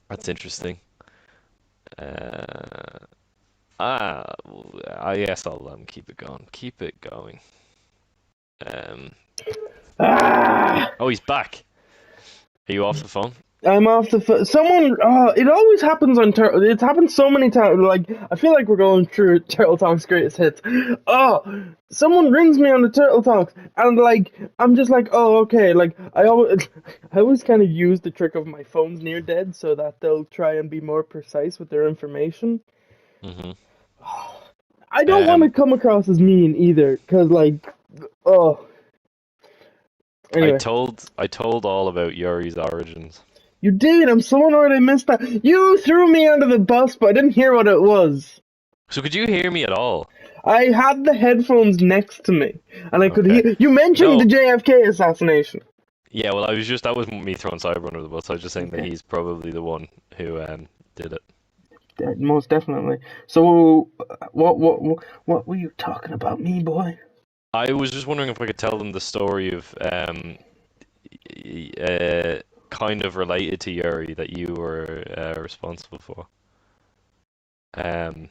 Speaker 2: that's interesting. Uh, I guess I'll keep it going. Keep it going. Um,
Speaker 1: Ah!
Speaker 2: oh, he's back. Are you off the phone?
Speaker 1: I'm off the someone. It always happens on Turtle. It's happened so many times. Like I feel like we're going through Turtle Talk's greatest hits. Oh, someone rings me on the Turtle Talks, and like I'm just like, oh okay. Like I always kind of use the trick of my phone's near dead so that they'll try and be more precise with their information.
Speaker 2: Mm-hmm.
Speaker 1: I don't want to
Speaker 2: Um,
Speaker 1: come across as mean either, cause like, oh. Anyway,
Speaker 2: I told all about Yuri's origins.
Speaker 1: you did. I'm so annoyed I missed that. You threw me under the bus, but I didn't hear what it was.
Speaker 2: So could you hear me at all?
Speaker 1: I had the headphones next to me, and I could
Speaker 2: Okay.
Speaker 1: hear. You mentioned the
Speaker 2: No.
Speaker 1: JFK assassination.
Speaker 2: Yeah, well, that was me throwing Cyber under the bus. I was just saying that
Speaker 1: Okay,
Speaker 2: he's probably the one who did it.
Speaker 1: most definitely. So, what were you talking about, me boy?
Speaker 2: I was just wondering if I could tell them the story of uh, kind of related to Yuri that you were responsible for. Um,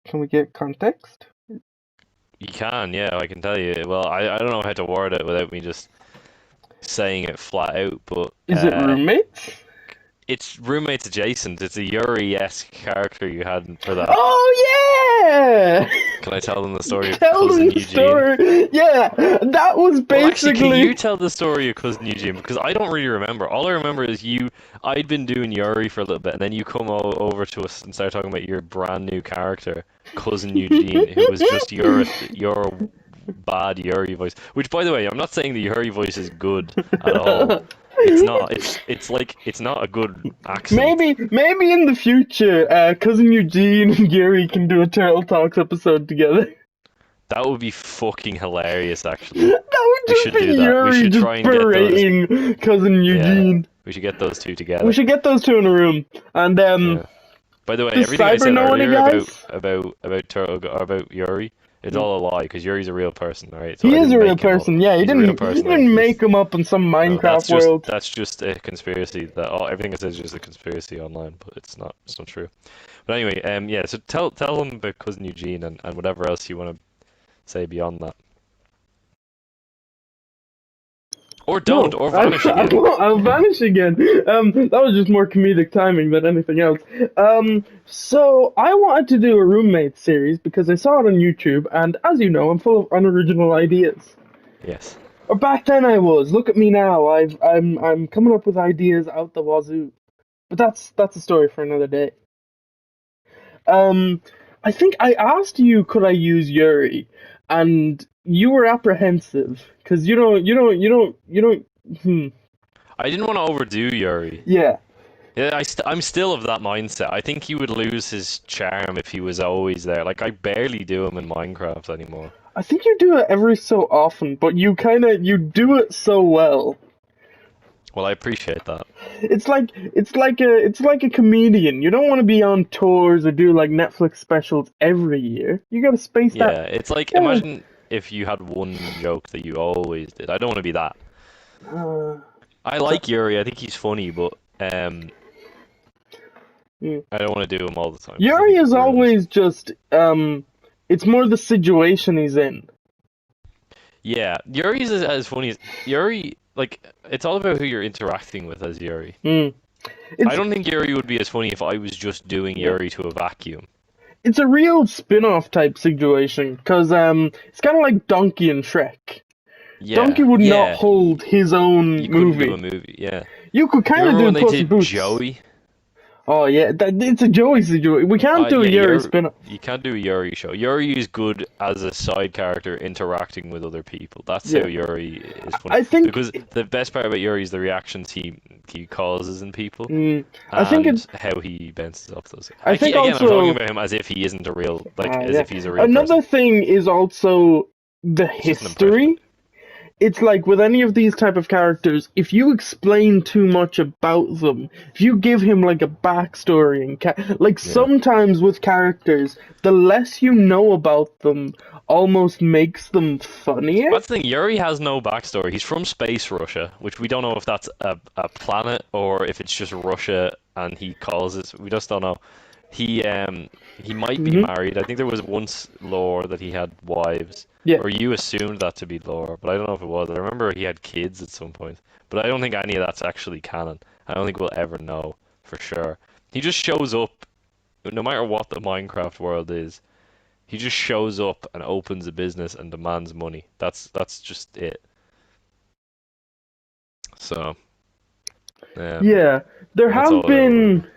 Speaker 1: Can we get context?
Speaker 2: you can, yeah, I can tell you. Well, I don't know how to word it without me just saying it flat out, but
Speaker 1: Is it roommates?
Speaker 2: it's roommates adjacent. It's a Yuri-esque character you had for that.
Speaker 1: Oh yeah!
Speaker 2: Can I tell them the story of
Speaker 1: Tell
Speaker 2: cousin
Speaker 1: them the
Speaker 2: Eugene?
Speaker 1: story. Yeah, that was
Speaker 2: Well, actually, can
Speaker 1: basically.
Speaker 2: you tell the story of cousin Eugene? Because I don't really remember. All I remember is I'd been doing Yuri for a little bit, and then you come over to us and start talking about your brand new character, cousin Eugene, who was just your bad Yuri voice. Which, by the way, I'm not saying the Yuri voice is good at all. It's not. It's like it's not a good accent.
Speaker 1: Maybe in the future, cousin Eugene and Gary can do a Turtle Talks episode together.
Speaker 2: That would be fucking hilarious, actually.
Speaker 1: That would
Speaker 2: We
Speaker 1: just
Speaker 2: should
Speaker 1: be
Speaker 2: do that. We
Speaker 1: Yuri
Speaker 2: should
Speaker 1: just
Speaker 2: try and get those.
Speaker 1: berating cousin
Speaker 2: Yeah,
Speaker 1: Eugene.
Speaker 2: we should get those two
Speaker 1: We
Speaker 2: together.
Speaker 1: should get those two in a room. And
Speaker 2: Yeah. By the way,
Speaker 1: does
Speaker 2: everything I
Speaker 1: Cyber
Speaker 2: said
Speaker 1: know any
Speaker 2: earlier
Speaker 1: guys?
Speaker 2: about Turtle or about Yuri, it's all a lie because Yuri's a real person, right? So
Speaker 1: He
Speaker 2: I
Speaker 1: is
Speaker 2: didn't
Speaker 1: a real
Speaker 2: make him up.
Speaker 1: person. Yeah,
Speaker 2: He's a real
Speaker 1: he
Speaker 2: person that
Speaker 1: didn't make
Speaker 2: exists.
Speaker 1: him up in some
Speaker 2: No,
Speaker 1: Minecraft world.
Speaker 2: that's just a conspiracy. Everything I said is just a conspiracy online, but it's not true. But anyway, yeah. So tell them about cousin Eugene and whatever else you want to say beyond that, or don't,
Speaker 1: No,
Speaker 2: or vanish
Speaker 1: I
Speaker 2: again.
Speaker 1: won't. I'll vanish again. That was just more comedic timing than anything else. So I wanted to do a roommate series because I saw it on YouTube, and as you know, I'm full of unoriginal ideas.
Speaker 2: Yes.
Speaker 1: Or back then I was. Look at me now. I'm coming up with ideas out the wazoo. But that's a story for another day. Um, I think I asked you, could I use Yuri, and you were apprehensive because you don't. Hmm.
Speaker 2: I didn't want to overdo Yuri.
Speaker 1: Yeah,
Speaker 2: Yeah, I'm still of that mindset. I think he would lose his charm if he was always there. Like, I barely do him in Minecraft anymore.
Speaker 1: I think you do it every so often, but you do it so well.
Speaker 2: Well, I appreciate that.
Speaker 1: It's like a comedian. You don't want to be on tours or do like Netflix specials every year. You gotta space that.
Speaker 2: Yeah, it's like,
Speaker 1: Yeah.
Speaker 2: imagine if you had one joke that you always did. I don't want to be that.
Speaker 1: Uh,
Speaker 2: I
Speaker 1: so,
Speaker 2: like Yuri. I think he's funny, but
Speaker 1: mm.
Speaker 2: I don't want to do him all the time because I
Speaker 1: Yuri
Speaker 2: think it
Speaker 1: is
Speaker 2: ruins.
Speaker 1: always just it's more the situation he's in.
Speaker 2: Yeah, Yuri's as funny as Yuri. Like, it's all about who you're interacting with as Yuri.
Speaker 1: Mm.
Speaker 2: I
Speaker 1: It's
Speaker 2: don't think Yuri would be as funny if I was just doing
Speaker 1: yeah.
Speaker 2: Yuri to a vacuum.
Speaker 1: It's a real spin-off type situation because it's kind of like Donkey and Shrek. Donkey
Speaker 2: Yeah,
Speaker 1: would not
Speaker 2: yeah.
Speaker 1: hold his own
Speaker 2: You couldn't do a
Speaker 1: movie.
Speaker 2: movie. Yeah.
Speaker 1: You could
Speaker 2: You
Speaker 1: kind of
Speaker 2: remember
Speaker 1: do
Speaker 2: when they
Speaker 1: Puss in
Speaker 2: did
Speaker 1: Boots.
Speaker 2: Joey?
Speaker 1: Oh yeah, it's a Joey situation. We can't do a
Speaker 2: Yeah,
Speaker 1: Yuri spin-off.
Speaker 2: You can't do a Yuri show. Yuri is good as a side character interacting with other people. That's how
Speaker 1: Yeah,
Speaker 2: Yuri is funny.
Speaker 1: I think.
Speaker 2: Because the best part about Yuri is the reactions he causes in people
Speaker 1: Mm, I think it.
Speaker 2: and how he bounces off those.
Speaker 1: I think
Speaker 2: Again, I'm talking
Speaker 1: also.
Speaker 2: about him as if he isn't a real, like, as
Speaker 1: Yeah.
Speaker 2: if he's a real person.
Speaker 1: Another thing is also the
Speaker 2: It's just an impression.
Speaker 1: history. It's like with any of these type of characters, if you explain too much about them, if you give him like a backstory and like
Speaker 2: Yeah.
Speaker 1: sometimes with characters, the less you know about them almost makes them funnier.
Speaker 2: That's the thing. Yuri has no backstory. He's from space Russia, which we don't know if that's a planet or if it's just Russia and he calls it. We just don't know. He might be
Speaker 1: Hmm.
Speaker 2: married. I think there was once lore that he had wives,
Speaker 1: Yeah.
Speaker 2: or you assumed that to be lore, but I don't know if it was. I remember he had kids at some point, but I don't think any of that's actually canon. I don't think we'll ever know for sure. He just shows up, no matter what the Minecraft world is. He just shows up and opens a business and demands money. That's just it. So, um,
Speaker 1: Yeah. There
Speaker 2: that's
Speaker 1: have
Speaker 2: all I ever
Speaker 1: been
Speaker 2: remember.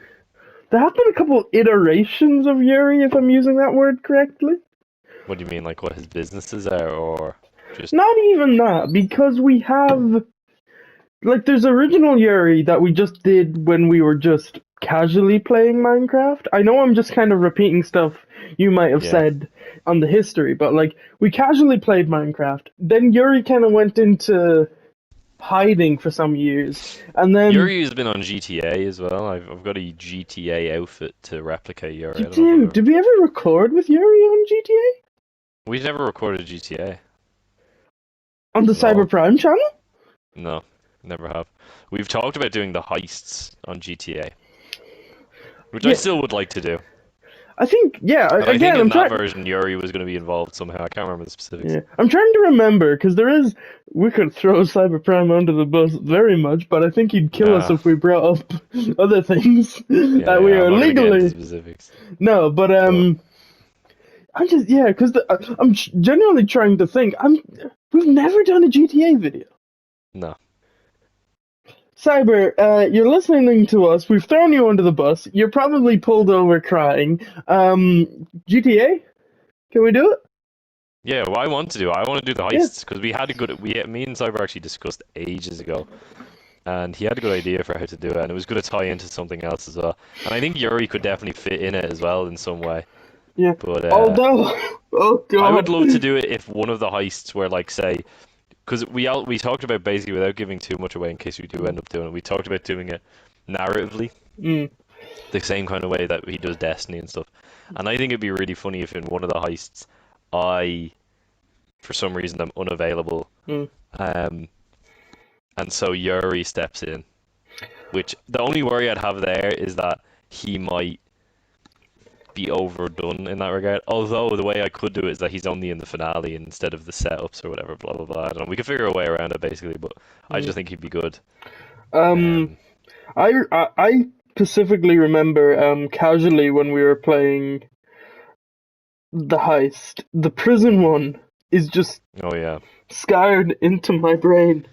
Speaker 1: there have been a couple iterations of Yuri, if I'm using that word correctly.
Speaker 2: What do you mean, like what his businesses are, or just
Speaker 1: Not even that, because we have like there's original Yuri that we just did when we were just casually playing Minecraft. I know I'm just kind of repeating stuff you might have
Speaker 2: yeah?
Speaker 1: said on the history, but like we casually played Minecraft. Then Yuri kind of went into hiding for some years, and then
Speaker 2: Yuri has been on GTA as well. I've got a GTA outfit to replicate Yuri. I
Speaker 1: you
Speaker 2: don't know if I've
Speaker 1: do.
Speaker 2: ever.
Speaker 1: Did we ever record with Yuri on GTA
Speaker 2: We've never recorded GTA.
Speaker 1: on the Cyber
Speaker 2: No,
Speaker 1: Prime channel?
Speaker 2: no, never have. We've talked about doing the heists on GTA, which I
Speaker 1: Yeah,
Speaker 2: still would like to do.
Speaker 1: I think. Yeah,
Speaker 2: And I think
Speaker 1: again, I'm
Speaker 2: in that
Speaker 1: trying.
Speaker 2: version, Yuri was going to be involved somehow. I can't remember the specifics.
Speaker 1: Yeah, I'm trying to remember because there is. We could throw Cyberprime under the bus very much, but I think he'd kill us
Speaker 2: Uh,
Speaker 1: if we brought up other things
Speaker 2: yeah,
Speaker 1: that we
Speaker 2: yeah. I'm
Speaker 1: are
Speaker 2: not going to get into
Speaker 1: legally.
Speaker 2: specifics,
Speaker 1: No, but
Speaker 2: but
Speaker 1: I'm just yeah, because I'm genuinely trying to think. We've never done a GTA video.
Speaker 2: no.
Speaker 1: Cyber, you're listening to us. We've thrown you under the bus. You're probably pulled over crying. GTA, can we do it?
Speaker 2: Yeah, what I want to do, I want to do the
Speaker 1: Yeah.
Speaker 2: heists because we had a good. Me and Cyber actually discussed ages ago, and he had a good idea for how to do it, and it was going to tie into something else as well. And I think Yuri could definitely fit in it as well in some way.
Speaker 1: Yeah.
Speaker 2: But
Speaker 1: Although, oh
Speaker 2: I would
Speaker 1: god.
Speaker 2: love to do it if one of the heists were like, say, because we talked about basically without giving too much away in case we do end up doing it. We talked about doing it narratively,
Speaker 1: Mm,
Speaker 2: the same kind of way that he does Destiny and stuff. And I think it'd be really funny if in one of the heists, I, for some reason, I'm unavailable,
Speaker 1: mm.
Speaker 2: um, and so Yuri steps in. Which the only worry I'd have there is that he might be overdone in that regard. Although the way I could do it is that he's only in the finale instead of the setups or whatever. Blah blah blah. I don't know. We could figure a way around it basically, but I
Speaker 1: Mm.
Speaker 2: just think he'd be good.
Speaker 1: Um,
Speaker 2: Um,
Speaker 1: I specifically remember casually when we were playing the heist, the prison one is just
Speaker 2: oh yeah.
Speaker 1: scarred into my brain.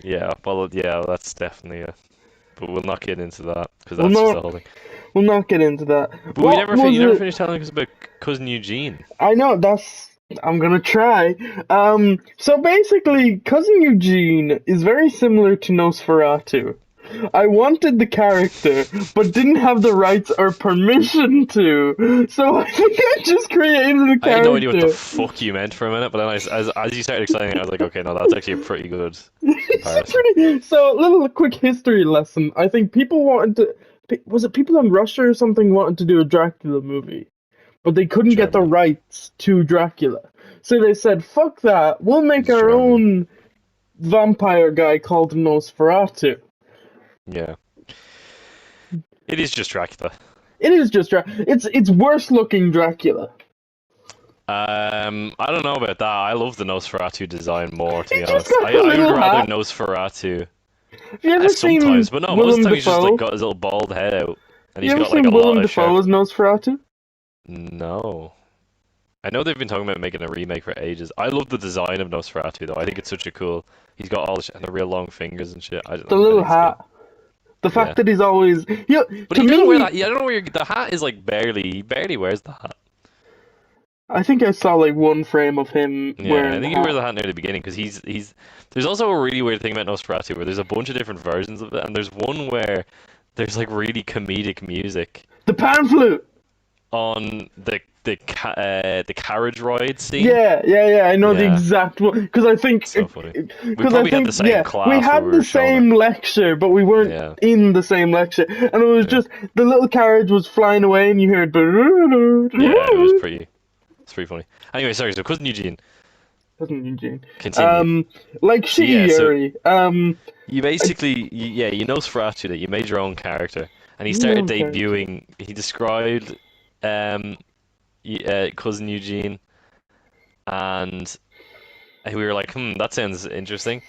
Speaker 2: Yeah, well, yeah, that's definitely but we'll not get into that because
Speaker 1: We'll
Speaker 2: that's just
Speaker 1: not
Speaker 2: the whole thing.
Speaker 1: we'll not get into that.
Speaker 2: But we
Speaker 1: What
Speaker 2: never,
Speaker 1: was
Speaker 2: you never
Speaker 1: it?
Speaker 2: finished telling us about cousin Eugene.
Speaker 1: I know I'm gonna try. So basically, Cousin Eugene is very similar to Nosferatu. I wanted the character, but didn't have the rights or permission to. So I think I just created a
Speaker 2: I had no idea what the
Speaker 1: character.
Speaker 2: fuck you meant for a minute, but then as you started explaining it, I was like, okay, no, that's actually a pretty good comparison.
Speaker 1: So, a little quick history lesson. I think people wanted to. Was it people in Russia or something wanted to do a Dracula movie, but they couldn't get the
Speaker 2: Germany.
Speaker 1: rights to Dracula. So they said, "Fuck that! We'll make
Speaker 2: It's
Speaker 1: our
Speaker 2: Germany.
Speaker 1: own vampire guy called Nosferatu."
Speaker 2: Yeah. It is just Dracula.
Speaker 1: It is just it's worse looking Dracula.
Speaker 2: I don't know about that. I love the Nosferatu design more, to
Speaker 1: He
Speaker 2: be
Speaker 1: just
Speaker 2: honest.
Speaker 1: got a
Speaker 2: I would
Speaker 1: little
Speaker 2: rather
Speaker 1: hat.
Speaker 2: Nosferatu.
Speaker 1: Have you ever
Speaker 2: Sometimes,
Speaker 1: seen
Speaker 2: but no, most of
Speaker 1: Willem
Speaker 2: the time he's just like
Speaker 1: Dafoe?
Speaker 2: got his little bald head out, and
Speaker 1: You
Speaker 2: he's
Speaker 1: ever
Speaker 2: got like a
Speaker 1: seen
Speaker 2: lot
Speaker 1: Willem
Speaker 2: of
Speaker 1: Dafoe
Speaker 2: sharp.
Speaker 1: as Nosferatu?
Speaker 2: No. I know they've been talking about making a remake for ages. I love the design of Nosferatu though. I think it's such a cool. He's got all and the real long fingers and shit. I don't
Speaker 1: The
Speaker 2: know. I
Speaker 1: little
Speaker 2: think it's good.
Speaker 1: hat. The
Speaker 2: Yeah.
Speaker 1: fact that he's always
Speaker 2: But
Speaker 1: to
Speaker 2: he doesn't wear
Speaker 1: me,
Speaker 2: that. I don't know where the hat is like barely. He barely wears the hat.
Speaker 1: I think I saw like one frame of him
Speaker 2: Yeah, I
Speaker 1: wearing the
Speaker 2: think he wears
Speaker 1: hat.
Speaker 2: the hat near the beginning because he's. There's also a really weird thing about Nosferatu where there's a bunch of different versions of it, and there's one where there's like really comedic music
Speaker 1: The pan flute.
Speaker 2: on the carriage ride scene.
Speaker 1: Yeah. I know the
Speaker 2: Yeah,
Speaker 1: exact one because I think
Speaker 2: so funny. We
Speaker 1: because I
Speaker 2: probably had the
Speaker 1: think
Speaker 2: same
Speaker 1: we
Speaker 2: class where we
Speaker 1: had the
Speaker 2: were shown it.
Speaker 1: same lecture, but we weren't
Speaker 2: Yeah,
Speaker 1: in the same lecture, and it was
Speaker 2: yeah,
Speaker 1: just the little carriage was flying away, and you heard.
Speaker 2: yeah. It's pretty funny. Anyway, sorry. So cousin Eugene,
Speaker 1: Doesn't Eugene?
Speaker 2: continue.
Speaker 1: Like
Speaker 2: So
Speaker 1: shitty
Speaker 2: yeah, so
Speaker 1: Yuri.
Speaker 2: you basically, yeah, you know Nosferatu that you made your own character, and he
Speaker 1: Your
Speaker 2: started
Speaker 1: own character.
Speaker 2: debuting. He described um, cousin Eugene, and we were like, that sounds interesting.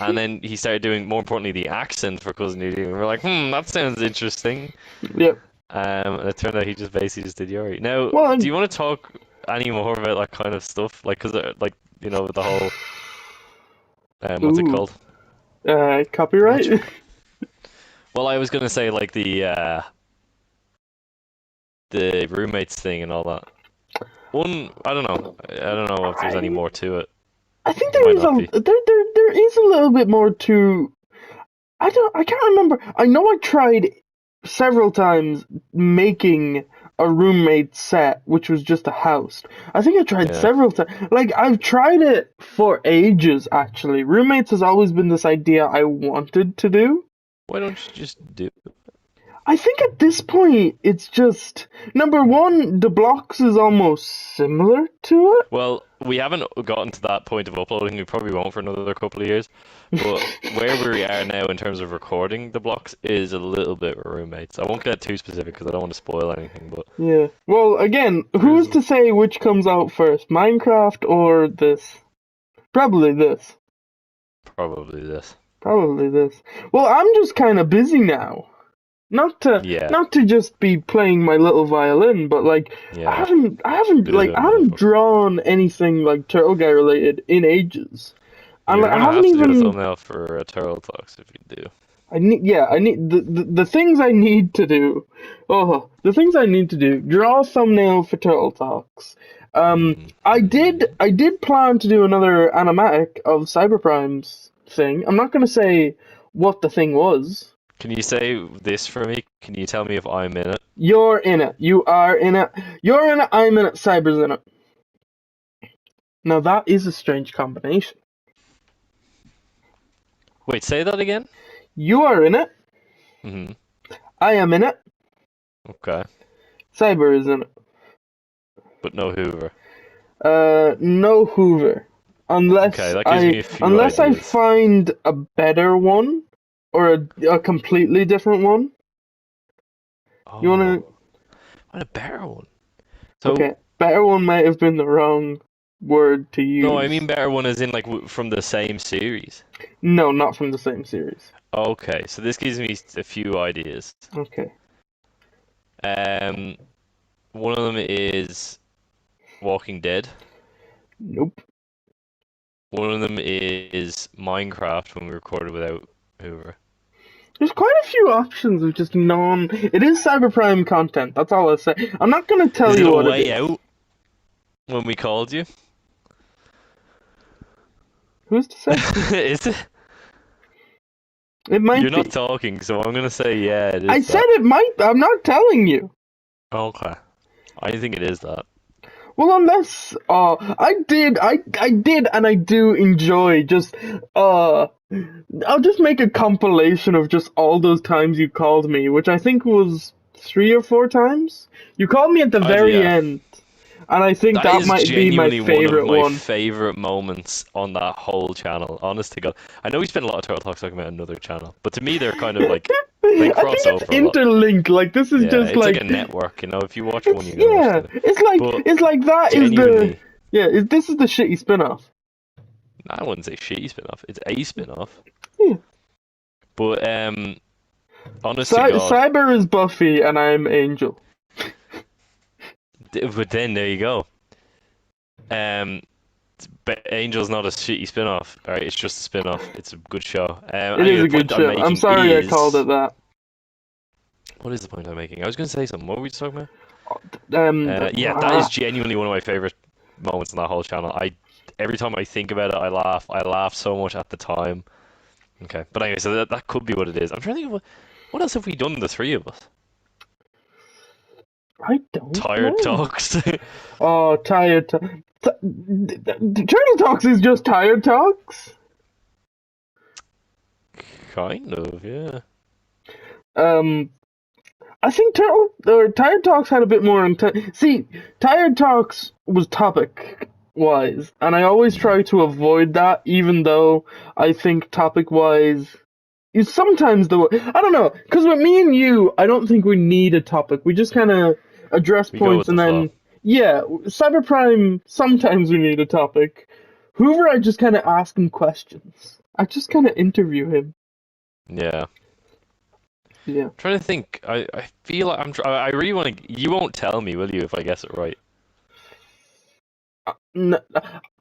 Speaker 2: And then he started doing, more importantly, the accent for cousin Eugene. We were like, that sounds interesting.
Speaker 1: Yep.
Speaker 2: And it turned out he just basically just did Yuri. Now, do
Speaker 1: Well,
Speaker 2: you want to talk any more about that kind of stuff? Like, cause like the whole what's it
Speaker 1: ooh,
Speaker 2: called?
Speaker 1: copyright.
Speaker 2: Well, I was gonna say like the roommates thing and all that. I don't know. I don't know if there's any
Speaker 1: I
Speaker 2: more to it.
Speaker 1: I think
Speaker 2: There
Speaker 1: there
Speaker 2: might
Speaker 1: is
Speaker 2: not be.
Speaker 1: there is a little bit more to. I can't remember. I know I tried several times making a roommate set, which was just a house. I think I tried
Speaker 2: Yeah.
Speaker 1: several times. Like I've tried it for ages. Actually, roommates has always been this idea I wanted to do.
Speaker 2: Why don't you just do it?
Speaker 1: I think at this point it's just number one. The blocks is almost similar to
Speaker 2: Well, we haven't gotten to that point of uploading. We probably won't for another couple of years. But where we are now in terms of recording the blocks is a little bit roommates. I won't get too specific because I don't want to spoil anything. But
Speaker 1: it. Yeah. Well, again, who's
Speaker 2: there's
Speaker 1: to say which comes out first, Minecraft or this? Probably this.
Speaker 2: probably this.
Speaker 1: Probably this. Well, I'm just kind of busy now.
Speaker 2: Yeah,
Speaker 1: Not to just be playing my little violin, but like
Speaker 2: yeah. Bit of
Speaker 1: I
Speaker 2: a
Speaker 1: haven't
Speaker 2: motherfucker.
Speaker 1: drawn anything like Turtle Guy related in ages. And
Speaker 2: You're
Speaker 1: like I
Speaker 2: gonna
Speaker 1: haven't
Speaker 2: have to do a
Speaker 1: even
Speaker 2: thumbnail for a Turtle Talks if you do.
Speaker 1: I need the things I need to do. Oh, the things I need to do. Draw a thumbnail for Turtle Talks.
Speaker 2: Mm-hmm.
Speaker 1: I did plan to do another animatic of Cyberprime's thing. I'm not gonna say what the thing was.
Speaker 2: Can you say this for me? Can you tell me if I'm in it?
Speaker 1: You're in it. You are in it. You're in it. I'm in it. Cyber's in it. Now that is a strange combination.
Speaker 2: Wait, say that again?
Speaker 1: You are in it.
Speaker 2: Mm-hmm.
Speaker 1: I am in it.
Speaker 2: Okay.
Speaker 1: Cyber is in it.
Speaker 2: But no Hoover.
Speaker 1: No Hoover.
Speaker 2: Okay, that gives me a few
Speaker 1: Unless I
Speaker 2: ideas.
Speaker 1: find a better one or a completely different one. You wanna?
Speaker 2: Oh, what a better one. So,
Speaker 1: Okay, better one might have been the wrong word to
Speaker 2: no, I
Speaker 1: use.
Speaker 2: mean better one as in like from the same series.
Speaker 1: No, not from the same series.
Speaker 2: Okay, so this gives me a few ideas.
Speaker 1: Okay.
Speaker 2: Um, one of them is Walking Dead.
Speaker 1: Nope.
Speaker 2: One of them is Minecraft when we recorded without Hoover.
Speaker 1: There's quite a few options of just non. It is cyberprime content. That's all I say. I'm not gonna tell
Speaker 2: Is it
Speaker 1: you
Speaker 2: a
Speaker 1: what it
Speaker 2: way
Speaker 1: is.
Speaker 2: out when we called you?
Speaker 1: Who's to say?
Speaker 2: Is it?
Speaker 1: It
Speaker 2: You're
Speaker 1: might
Speaker 2: not
Speaker 1: be.
Speaker 2: talking, so I'm gonna say yeah, it
Speaker 1: I
Speaker 2: is
Speaker 1: said
Speaker 2: that.
Speaker 1: it might. I'm not telling you.
Speaker 2: Okay. I think it is that.
Speaker 1: Well, unless, I did, and I do enjoy just, I'll just make a compilation of just all those times you called me, which I think was 3 or 4 times. You called me at the very
Speaker 2: Yeah.
Speaker 1: end, and I think
Speaker 2: That
Speaker 1: that
Speaker 2: is
Speaker 1: might be my
Speaker 2: genuinely one of
Speaker 1: favorite
Speaker 2: my
Speaker 1: one.
Speaker 2: favorite moments on that whole channel. Honest to God, I know we spent a lot of Turtle Talks talking about another channel, but to me they're kind of like they
Speaker 1: I think
Speaker 2: cross
Speaker 1: it's
Speaker 2: over a lot.
Speaker 1: interlinked. Like this is
Speaker 2: Yeah,
Speaker 1: just
Speaker 2: it's like
Speaker 1: like
Speaker 2: a network, you know. If you watch one,
Speaker 1: it's
Speaker 2: you're gonna watch the
Speaker 1: yeah.
Speaker 2: other. But
Speaker 1: It's like that is the
Speaker 2: genuinely,
Speaker 1: yeah. This is the shitty spin-off.
Speaker 2: I wouldn't say shitty spin-off. It's a spin-off.
Speaker 1: Yeah.
Speaker 2: But honest to God,
Speaker 1: Cyber is Buffy, and I'm Angel.
Speaker 2: but then there you go. Um, but Angel's not a shitty spin-off. All right, it's just a spin-off. It's a good show.
Speaker 1: It
Speaker 2: Anyway,
Speaker 1: is
Speaker 2: the
Speaker 1: a good
Speaker 2: point I'm
Speaker 1: show. I'm
Speaker 2: making
Speaker 1: sorry I called it
Speaker 2: is,
Speaker 1: that.
Speaker 2: what is the point I'm making? I was gonna say something. What were we talking about?
Speaker 1: Um,
Speaker 2: Yeah, that is genuinely one of my favorite moments on that whole channel. Every time I think about it, I laugh. I laugh so much at the time. Okay, but anyway, so that could be what it is. I'm trying to think of what else have we done, the three of us?
Speaker 1: I don't
Speaker 2: Tired
Speaker 1: know.
Speaker 2: talks.
Speaker 1: Oh, tired. Turtle Talks is just tired talks.
Speaker 2: Kind of, yeah.
Speaker 1: Um, I think Turtle or Tired Talks had a bit more intent. See, Tired Talks was topic wise, and I always try to avoid that, even though I think topic wise is sometimes the I don't know, because with me and you, I don't think we need a topic. We just kind of address
Speaker 2: We go
Speaker 1: points
Speaker 2: with
Speaker 1: and
Speaker 2: the flow.
Speaker 1: then yeah, Cyberprime. Sometimes we need a topic. Hoover, I just kind of ask him questions. I just kind of interview him.
Speaker 2: Yeah.
Speaker 1: Yeah.
Speaker 2: Trying to think. I feel like I really want to. You won't tell me, will you, if I guess it right?
Speaker 1: N-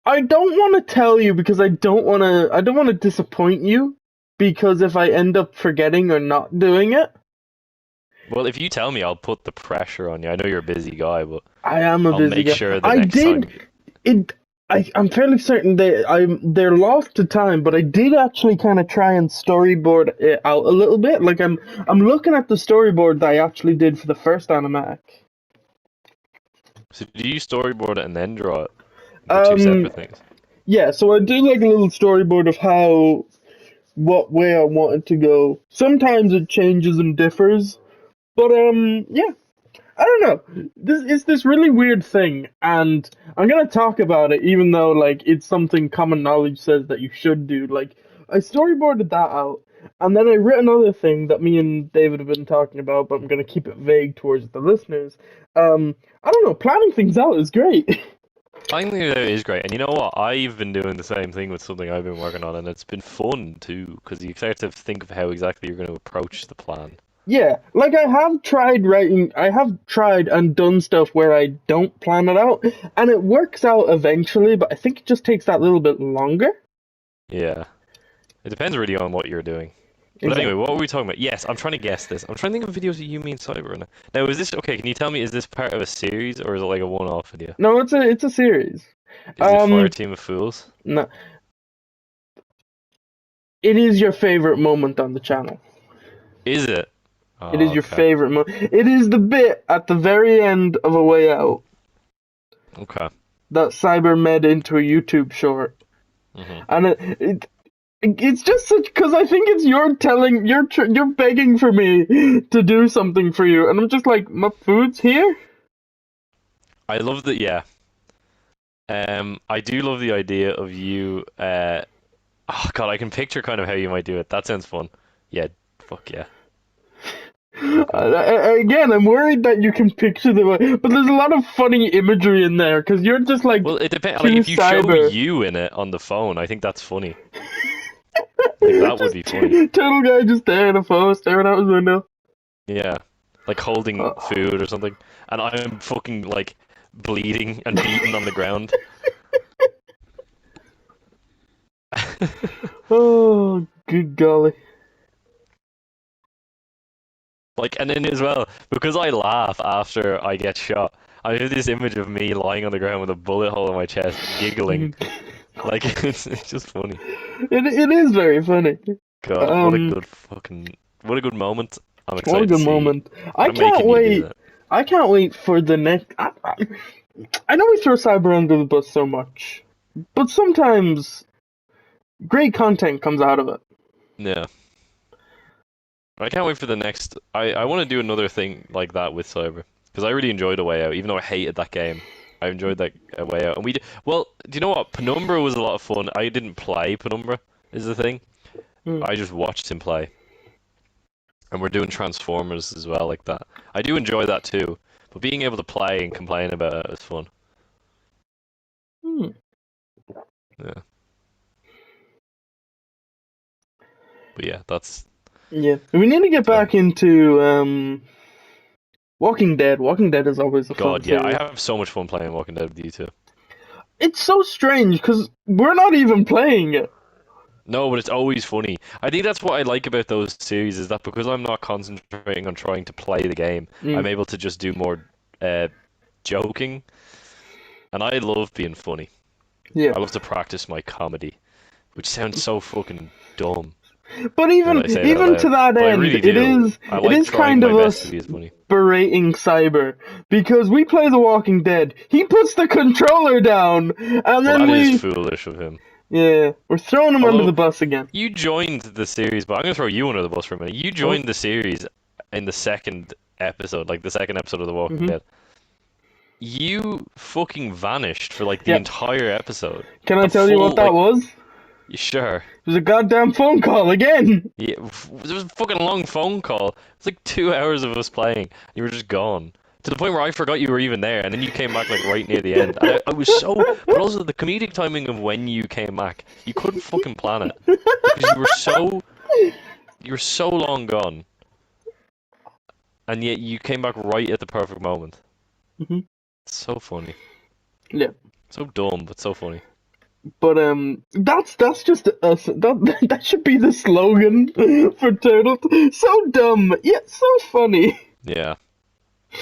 Speaker 1: I don't want to tell you because I don't want to. I don't want to disappoint you. Because if I end up forgetting or not doing it,
Speaker 2: Well, if you tell me, I'll put the pressure on you. I know you're a busy guy, but
Speaker 1: I am a
Speaker 2: I'll
Speaker 1: busy
Speaker 2: make
Speaker 1: guy.
Speaker 2: sure the
Speaker 1: I
Speaker 2: next time.
Speaker 1: did it. I'm fairly certain they're lost to time, but I did actually kind of try and storyboard it out a little bit. Like I'm looking at the storyboard that I actually did for the first animatic.
Speaker 2: So do you storyboard it and then draw it? The two
Speaker 1: Um,
Speaker 2: separate things.
Speaker 1: yeah, so I do like a little storyboard of how what way I want it to go. Sometimes it changes and differs, but yeah, I don't know. This is this really weird thing, and I'm gonna talk about it, even though like it's something common knowledge says that you should do. Like I storyboarded that out, and then I wrote another thing that me and David have been talking about, but I'm gonna keep it vague towards the listeners. I don't know. Planning things out is great.
Speaker 2: I think that is great, and you know what? I've been doing the same thing with something I've been working on, and it's been fun too, because you start to think of how exactly you're going to approach the plan.
Speaker 1: Yeah, like I have tried writing, I have tried and done stuff where I don't plan it out, and it works out eventually, but I think it just takes that little bit longer.
Speaker 2: Yeah, it depends really on what you're doing. But anyway, what
Speaker 1: Exactly.
Speaker 2: were we talking about? Yes, I'm trying to guess this. I'm trying to think of videos of you, me, and Cyber. Now, is this okay? Can you tell me, is this part of a series or is it like a one-off video?
Speaker 1: No, it's a series.
Speaker 2: Is it Fire
Speaker 1: Um,
Speaker 2: Team of Fools?
Speaker 1: no, it is your favorite moment on the channel.
Speaker 2: Is it?
Speaker 1: It
Speaker 2: Oh,
Speaker 1: is your
Speaker 2: okay.
Speaker 1: favorite moment. It is the bit at the very end of A Way Out
Speaker 2: Okay.
Speaker 1: that Cyber made into a YouTube short,
Speaker 2: hmm
Speaker 1: and it's just such because I think it's you're telling you're begging for me to do something for you, and I'm just like my food's here.
Speaker 2: I love that. Yeah. I do love the idea of you. Oh God, I can picture kind of how you might do it. That sounds fun. Yeah. Fuck yeah. Okay.
Speaker 1: Again, I'm worried that you can picture the but there's a lot of funny imagery in there because you're just like
Speaker 2: Well, it depends. Like,
Speaker 1: too
Speaker 2: if you show
Speaker 1: cyber.
Speaker 2: you in it on the phone, I think that's funny. Like, that would
Speaker 1: Just
Speaker 2: be funny.
Speaker 1: total guy just there in a phone staring out his window.
Speaker 2: Yeah. Like holding
Speaker 1: Oh,
Speaker 2: food or something, and I'm fucking like bleeding and beaten on the ground.
Speaker 1: oh good golly.
Speaker 2: Like, and then as well, because I laugh after I get shot, I have this image of me lying on the ground with a bullet hole in my chest, giggling. Like, it's just funny.
Speaker 1: It is very funny.
Speaker 2: God,
Speaker 1: Um,
Speaker 2: what a good moment. I'm
Speaker 1: what a
Speaker 2: excited to
Speaker 1: good
Speaker 2: see
Speaker 1: moment. I
Speaker 2: them
Speaker 1: can't
Speaker 2: making you do
Speaker 1: wait.
Speaker 2: that.
Speaker 1: I can't wait for the next. I know we throw Cyber under the bus so much, but sometimes great content comes out of it.
Speaker 2: Yeah. I can't wait for the next. I want to do another thing like that with Cyber because I really enjoyed A Way Out, even though I hated that game. I enjoyed that A Way Out, and well. Do you know what? Penumbra was a lot of fun. I didn't play Penumbra, is the thing.
Speaker 1: Hmm.
Speaker 2: I just watched him play, and we're doing Transformers as well, like that. I do enjoy that too, but being able to play and complain about it is fun.
Speaker 1: Hmm.
Speaker 2: Yeah, but yeah, that's
Speaker 1: Yeah, we need to get
Speaker 2: uh,
Speaker 1: back into Walking Dead. Walking Dead is always a fun
Speaker 2: God. Yeah, I
Speaker 1: series.
Speaker 2: have so much fun playing Walking Dead with you too.
Speaker 1: It's so strange because we're not even playing it.
Speaker 2: No, but it's always funny. I think that's what I like about those series is that because I'm not concentrating on trying to play the game, I'm
Speaker 1: Mm,
Speaker 2: able to just do more uh, joking, and I love being funny.
Speaker 1: yeah,
Speaker 2: I love to practice my comedy, which sounds so fucking dumb
Speaker 1: but
Speaker 2: now that I say that out
Speaker 1: even to
Speaker 2: loud,
Speaker 1: that
Speaker 2: but I
Speaker 1: end,
Speaker 2: really do. I
Speaker 1: it
Speaker 2: like
Speaker 1: is
Speaker 2: trying
Speaker 1: kind
Speaker 2: my
Speaker 1: of
Speaker 2: best to
Speaker 1: us
Speaker 2: be as funny.
Speaker 1: berating Cyber because we play The Walking Dead. He puts the controller down, and
Speaker 2: Well,
Speaker 1: then
Speaker 2: that is
Speaker 1: we
Speaker 2: foolish of him.
Speaker 1: we're throwing him under the
Speaker 2: Although
Speaker 1: bus again.
Speaker 2: you joined the series, but I'm gonna throw you under the bus for a minute. You
Speaker 1: Oh,
Speaker 2: joined the series in the second episode, like the second episode of The Walking
Speaker 1: hmm
Speaker 2: Dead. You fucking vanished for like the
Speaker 1: yeah.
Speaker 2: entire episode.
Speaker 1: Can I
Speaker 2: The
Speaker 1: tell you what
Speaker 2: full,
Speaker 1: that
Speaker 2: like,
Speaker 1: was?
Speaker 2: sure.
Speaker 1: It was a goddamn phone call again.
Speaker 2: Yeah, it was a fucking long phone call. It was like 2 hours of us playing. You were just gone. To the point where I forgot you were even there, and then you came back like right near the end. And I was so, but also the comedic timing of when you came back, you couldn't fucking plan it because you were so long gone, and yet you came back right at the perfect moment.
Speaker 1: hmm
Speaker 2: It's so funny,
Speaker 1: Yeah.
Speaker 2: so dumb, but so funny.
Speaker 1: But that's just us. That should be the slogan for Turtle. So dumb, yet so funny.
Speaker 2: Yeah.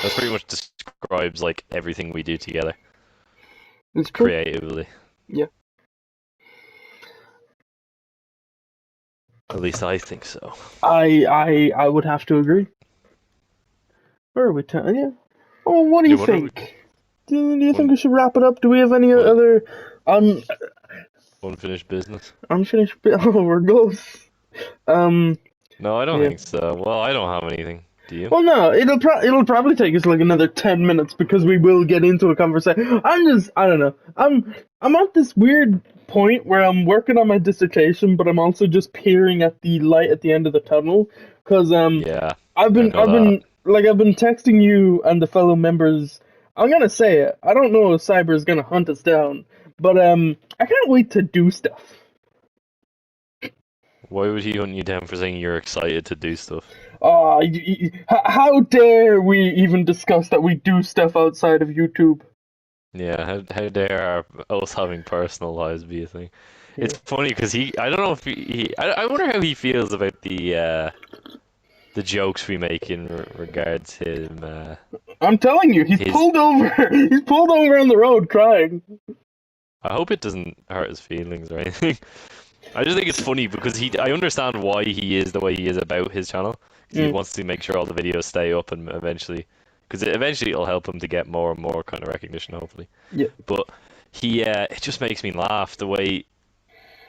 Speaker 2: That pretty much describes like everything we do together
Speaker 1: It's true.
Speaker 2: creatively.
Speaker 1: Yeah.
Speaker 2: At least I think so.
Speaker 1: I would have to agree. Where are we? Yeah. Oh, what do
Speaker 2: You
Speaker 1: you
Speaker 2: wonder we
Speaker 1: think? Do you think
Speaker 2: un
Speaker 1: we should wrap it up? Do we have any
Speaker 2: what
Speaker 1: other un
Speaker 2: unfinished business?
Speaker 1: unfinished bit? Oh, we're close. Um.
Speaker 2: No, I don't
Speaker 1: Yeah.
Speaker 2: think so. Well, I don't have anything. Do you?
Speaker 1: Well, no, it'll probably take us like another 10 minutes because we will get into a conversation. I don't know. I'm at this weird point where I'm working on my dissertation, but I'm also just peering at the light at the end of the tunnel because
Speaker 2: Yeah, I know that.
Speaker 1: I've been texting you and the fellow members. I'm gonna say it. I don't know if Cyber is gonna hunt us down, but I can't wait to do stuff.
Speaker 2: Why would he hunt you down for saying you're excited to do stuff?
Speaker 1: How dare we even discuss that we do stuff outside of YouTube?
Speaker 2: Yeah, how dare us having personal lives be a thing?
Speaker 1: Yeah.
Speaker 2: It's funny because I don't know if I wonder how he feels about the jokes we make in regards to him.
Speaker 1: I'm telling you, he's
Speaker 2: His
Speaker 1: pulled over. He's pulled over on the road crying.
Speaker 2: I hope it doesn't hurt his feelings or anything. I just think it's funny because I understand why he is the way he is about his channel because he
Speaker 1: Mm,
Speaker 2: wants to make sure all the videos stay up and eventually because eventually it'll help him to get more and more kind of recognition hopefully.
Speaker 1: yeah.
Speaker 2: But it just makes me laugh the way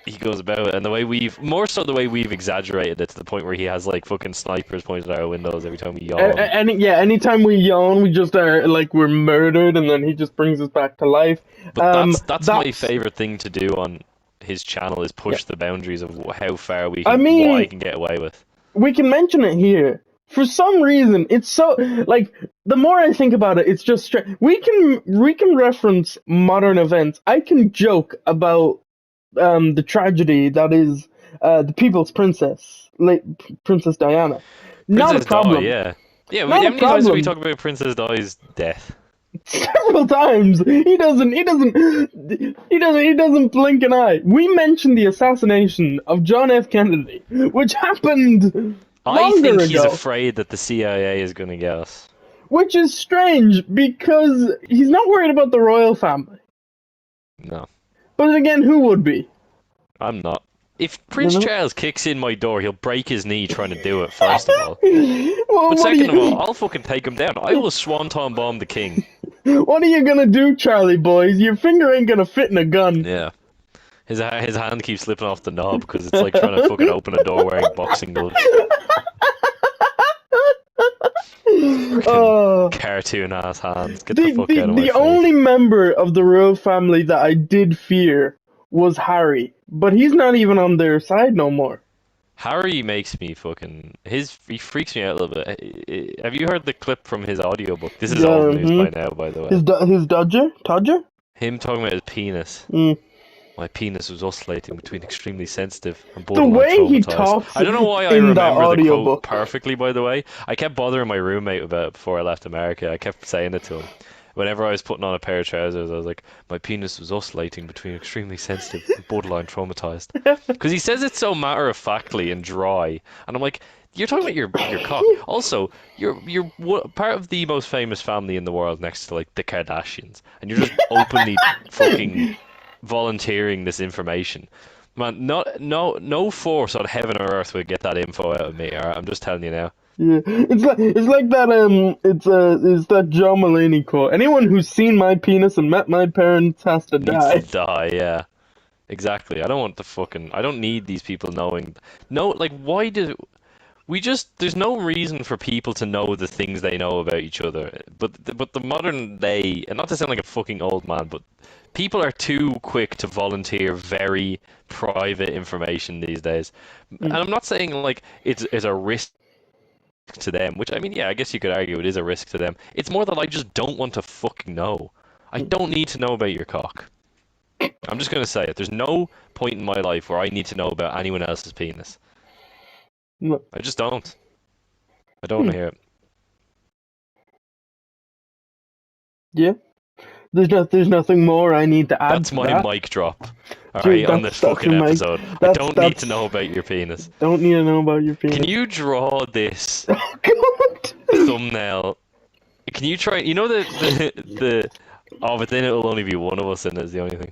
Speaker 2: he goes about it and the way more so the way we've exaggerated it to the point where he has like fucking snipers pointed at our windows every time we yawn.
Speaker 1: Anytime we yawn, we just are like we're murdered, and then he just brings us back to life.
Speaker 2: But that's my
Speaker 1: That's
Speaker 2: favorite thing to do on his channel is
Speaker 1: yeah.
Speaker 2: push the boundaries of how far
Speaker 1: I
Speaker 2: what I
Speaker 1: mean,
Speaker 2: can get away with.
Speaker 1: we can mention it here. For some reason, it's so like the more I think about it, it's just we can reference modern events. I can joke about the tragedy that is the People's Princess, late Princess Diana. Not a
Speaker 2: Princess Di,
Speaker 1: problem.
Speaker 2: yeah. Yeah,
Speaker 1: Not
Speaker 2: how
Speaker 1: a
Speaker 2: many times have we
Speaker 1: problem.
Speaker 2: talked about Princess Di's death?
Speaker 1: Several times. He doesn't blink an eye. We mentioned the assassination of John F. Kennedy, which happened.
Speaker 2: I
Speaker 1: longer
Speaker 2: think he's
Speaker 1: ago.
Speaker 2: afraid that the CIA is going to get us.
Speaker 1: Which is strange because he's not worried about the royal family.
Speaker 2: No,
Speaker 1: But again, who would be?
Speaker 2: I'm not. If
Speaker 1: You
Speaker 2: Prince
Speaker 1: know?
Speaker 2: Charles kicks in my door, he'll break his knee trying to do it, first of all.
Speaker 1: Well,
Speaker 2: But
Speaker 1: what are
Speaker 2: second of all,
Speaker 1: you?
Speaker 2: I'll fucking take him down. I will swanton bomb the king.
Speaker 1: What are you gonna do, Charlie boys? Your finger ain't gonna fit in a gun.
Speaker 2: Yeah. His hand keeps slipping off the knob because it's like trying to fucking open a door wearing boxing gloves. Fucking
Speaker 1: Uh,
Speaker 2: cartoon ass hands. Get the
Speaker 1: the,
Speaker 2: fuck
Speaker 1: the
Speaker 2: out of my
Speaker 1: the
Speaker 2: face.
Speaker 1: only member of the royal family that I did fear was Harry, but he's not even on their side no more.
Speaker 2: Harry makes me fucking he freaks me out a little bit. Have you heard the clip from his audiobook? This is old
Speaker 1: Yeah,
Speaker 2: news by now, by the way.
Speaker 1: his Dodger?
Speaker 2: Him talking about his penis.
Speaker 1: Mm.
Speaker 2: My penis was oscillating between extremely sensitive and
Speaker 1: The
Speaker 2: borderline
Speaker 1: way he
Speaker 2: traumatized.
Speaker 1: talks
Speaker 2: I don't know why I
Speaker 1: in that
Speaker 2: remember the quote
Speaker 1: audiobook.
Speaker 2: perfectly, by the way. I kept bothering my roommate about it before I left America. I kept saying it to him. Whenever I was putting on a pair of trousers, I was like, my penis was oscillating between extremely sensitive and borderline traumatized. Because he says it so matter-of-factly and dry. And I'm like, you're talking about your cock. Also, you're part of the most famous family in the world next to, like, the Kardashians. And you're just openly fucking volunteering this information. Man, no force on heaven or earth would get that info out of me. Alright, I'm just telling you now.
Speaker 1: Yeah, it's like that it's that John Mulaney quote. Anyone who's seen my penis and met my parents has to
Speaker 2: Needs to
Speaker 1: die.
Speaker 2: die, yeah. Exactly. I don't want the fucking. I don't need these people knowing. No, like, why do we just? There's no reason for people to know the things they know about each other. But the modern day, and not to sound like a fucking old man, but people are too quick to volunteer very private information these days. And I'm not saying like it's a risk to them, which I mean, yeah, I guess you could argue it is a risk to them. It's more that I just don't want to fucking know. I don't need to know about your cock. I'm just gonna say it. There's no point in my life where I need to know about anyone else's penis.
Speaker 1: No.
Speaker 2: I just don't. I don't want to hear it.
Speaker 1: Yeah, there's nothing more I need to add
Speaker 2: That's
Speaker 1: to
Speaker 2: my
Speaker 1: that.
Speaker 2: mic drop.
Speaker 1: Dude,
Speaker 2: Alright, on this
Speaker 1: that's
Speaker 2: fucking
Speaker 1: your mic.
Speaker 2: episode. I
Speaker 1: That's
Speaker 2: don't need to
Speaker 1: that's
Speaker 2: know about your penis.
Speaker 1: don't need to know about your penis.
Speaker 2: Can you draw this
Speaker 1: Oh God.
Speaker 2: thumbnail? Can you try? You know the oh, but then it'll only be one of us, and it's the only thing.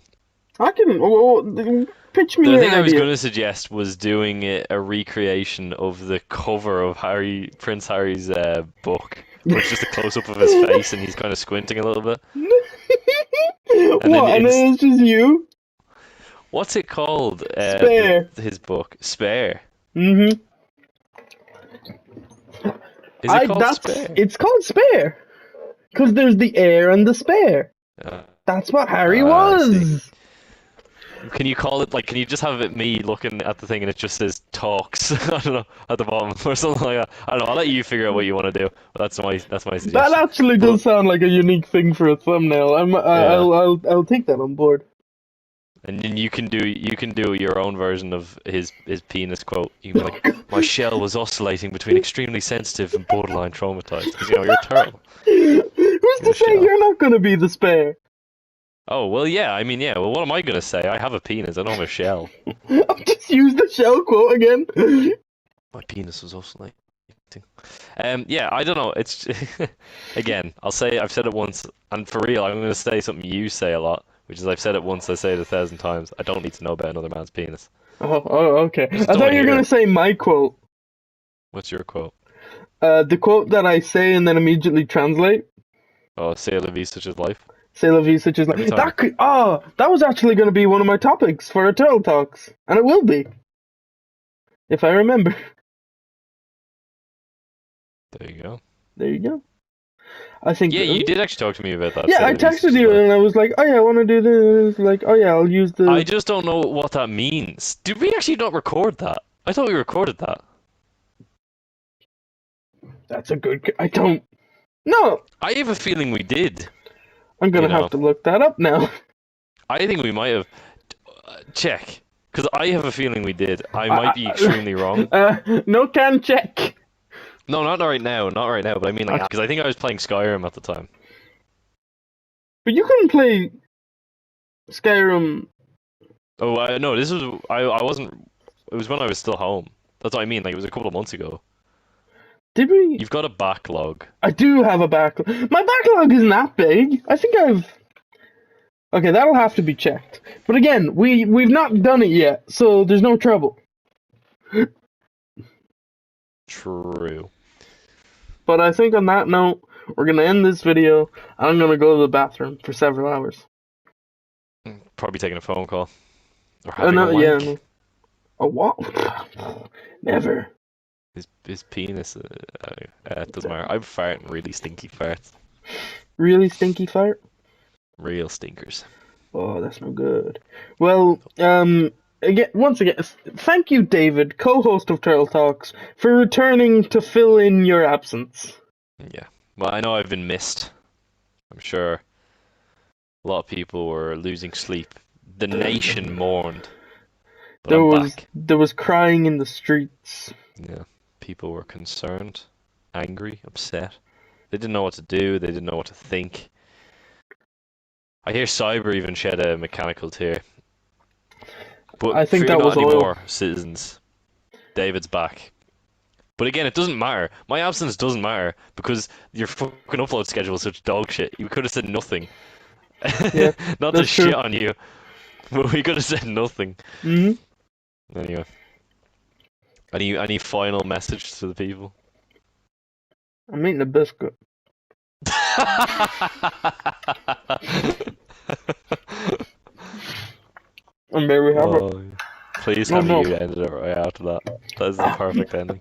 Speaker 1: I can pitch me
Speaker 2: The
Speaker 1: your
Speaker 2: thing I was
Speaker 1: idea.
Speaker 2: going to suggest was doing a recreation of the cover of Prince Harry's book, where it's just a close up of his face and he's kind of squinting a little bit. And then
Speaker 1: What? And then it's just you?
Speaker 2: what's it called?
Speaker 1: Spare.
Speaker 2: His book, Spare.
Speaker 1: Mm-hmm.
Speaker 2: Is it called Spare?
Speaker 1: It's called Spare. Because there's the heir and the spare.
Speaker 2: Uh,
Speaker 1: That's what Harry
Speaker 2: I see.
Speaker 1: was.
Speaker 2: Can you call it like? Can you just have it me looking at the thing and it just says talks? I don't know at the bottom or something like that. I don't know. I'll let you figure out what you want to do. But that's my
Speaker 1: That
Speaker 2: suggestion.
Speaker 1: actually
Speaker 2: But
Speaker 1: does sound like a unique thing for a thumbnail.
Speaker 2: yeah.
Speaker 1: I'll take that on board.
Speaker 2: And then you can do your own version of his penis quote. You can be like, my shell was oscillating between extremely sensitive and borderline traumatized. Because you're a turtle.
Speaker 1: Who's
Speaker 2: You're
Speaker 1: to
Speaker 2: a
Speaker 1: say
Speaker 2: shell.
Speaker 1: you're not gonna be the spare?
Speaker 2: Oh well, yeah. I mean, yeah. Well, what am I gonna say? I have a penis. I don't have a shell.
Speaker 1: I'll just use the shell quote again.
Speaker 2: My penis was oscillating. Yeah. I don't know. It's again. I've said it once, and for real, I'm gonna say something you say a lot, which is I've said it once. I say it 1,000 times. I don't need to know about another man's penis.
Speaker 1: Oh, okay.
Speaker 2: I just
Speaker 1: I
Speaker 2: don't
Speaker 1: thought
Speaker 2: want to
Speaker 1: you were
Speaker 2: hear
Speaker 1: gonna
Speaker 2: it.
Speaker 1: say my quote.
Speaker 2: What's your quote?
Speaker 1: The quote that I say and then immediately translate.
Speaker 2: Oh, c'est la vie, such is life.
Speaker 1: C'est la vie, such as
Speaker 2: Every
Speaker 1: life.
Speaker 2: time.
Speaker 1: That was actually going to be one of my topics for a Turtle Talks, and it will be, if I remember.
Speaker 2: There you go.
Speaker 1: There you go. I think.
Speaker 2: Yeah, you did actually talk to me about that.
Speaker 1: Yeah,
Speaker 2: C'est
Speaker 1: I
Speaker 2: la vie, such
Speaker 1: texted
Speaker 2: is
Speaker 1: you
Speaker 2: life.
Speaker 1: and I was like, "Oh yeah, I want to do this." Like, "Oh yeah, I'll use the."
Speaker 2: I just don't know what that means. Did we actually not record that? I thought we recorded that.
Speaker 1: That's a good. I don't. No,
Speaker 2: I have a feeling we did.
Speaker 1: I'm gonna
Speaker 2: You
Speaker 1: have
Speaker 2: know,
Speaker 1: to look that up now.
Speaker 2: I think we might have. Check. Because I have a feeling we did. I might be extremely wrong.
Speaker 1: No can check.
Speaker 2: No, not right now. Not right now. But I mean, like, because I think I was playing Skyrim at the time.
Speaker 1: But you couldn't play Skyrim.
Speaker 2: Oh, no, this was. I wasn't. It was when I was still home. That's what I mean. Like, it was a couple of months ago.
Speaker 1: Did we?
Speaker 2: You've got a backlog.
Speaker 1: I do have a backlog. My backlog isn't that big. I think I've. Okay, that'll have to be checked. But again, we've not done it yet, so there's no trouble.
Speaker 2: True.
Speaker 1: But I think on that note, we're gonna end this video. I'm gonna go to the bathroom for several hours.
Speaker 2: Probably taking a phone call. Or having a
Speaker 1: No,
Speaker 2: wank.
Speaker 1: yeah, no. A what? Never.
Speaker 2: His penis. It doesn't matter. I'm farting really stinky farts.
Speaker 1: Really stinky fart?
Speaker 2: Real stinkers.
Speaker 1: Oh, that's no good. Well, once again, thank you, David, co-host of Turtle Talks, for returning to fill in your absence.
Speaker 2: Yeah. Well, I know I've been missed. I'm sure a lot of people were losing sleep. The nation mourned. But I'm back.
Speaker 1: There was crying in the streets.
Speaker 2: Yeah. People were concerned, angry, upset. They didn't know what to do. They didn't know what to think. I hear Cyber even shed a mechanical tear. But
Speaker 1: I think
Speaker 2: fear
Speaker 1: that
Speaker 2: not
Speaker 1: was
Speaker 2: anymore,
Speaker 1: oil.
Speaker 2: citizens. David's back. But again, it doesn't matter. My absence doesn't matter because your fucking upload schedule is such dog shit. You could have said nothing.
Speaker 1: Yeah,
Speaker 2: Not to
Speaker 1: that's true.
Speaker 2: shit on you, but we could have said nothing.
Speaker 1: Mm-hmm.
Speaker 2: Anyway, any final message to the people?
Speaker 1: I'm eating a biscuit. And there we have it.
Speaker 2: Please
Speaker 1: Oh,
Speaker 2: tell me
Speaker 1: no.
Speaker 2: you ended it right after that. That is the perfect ending.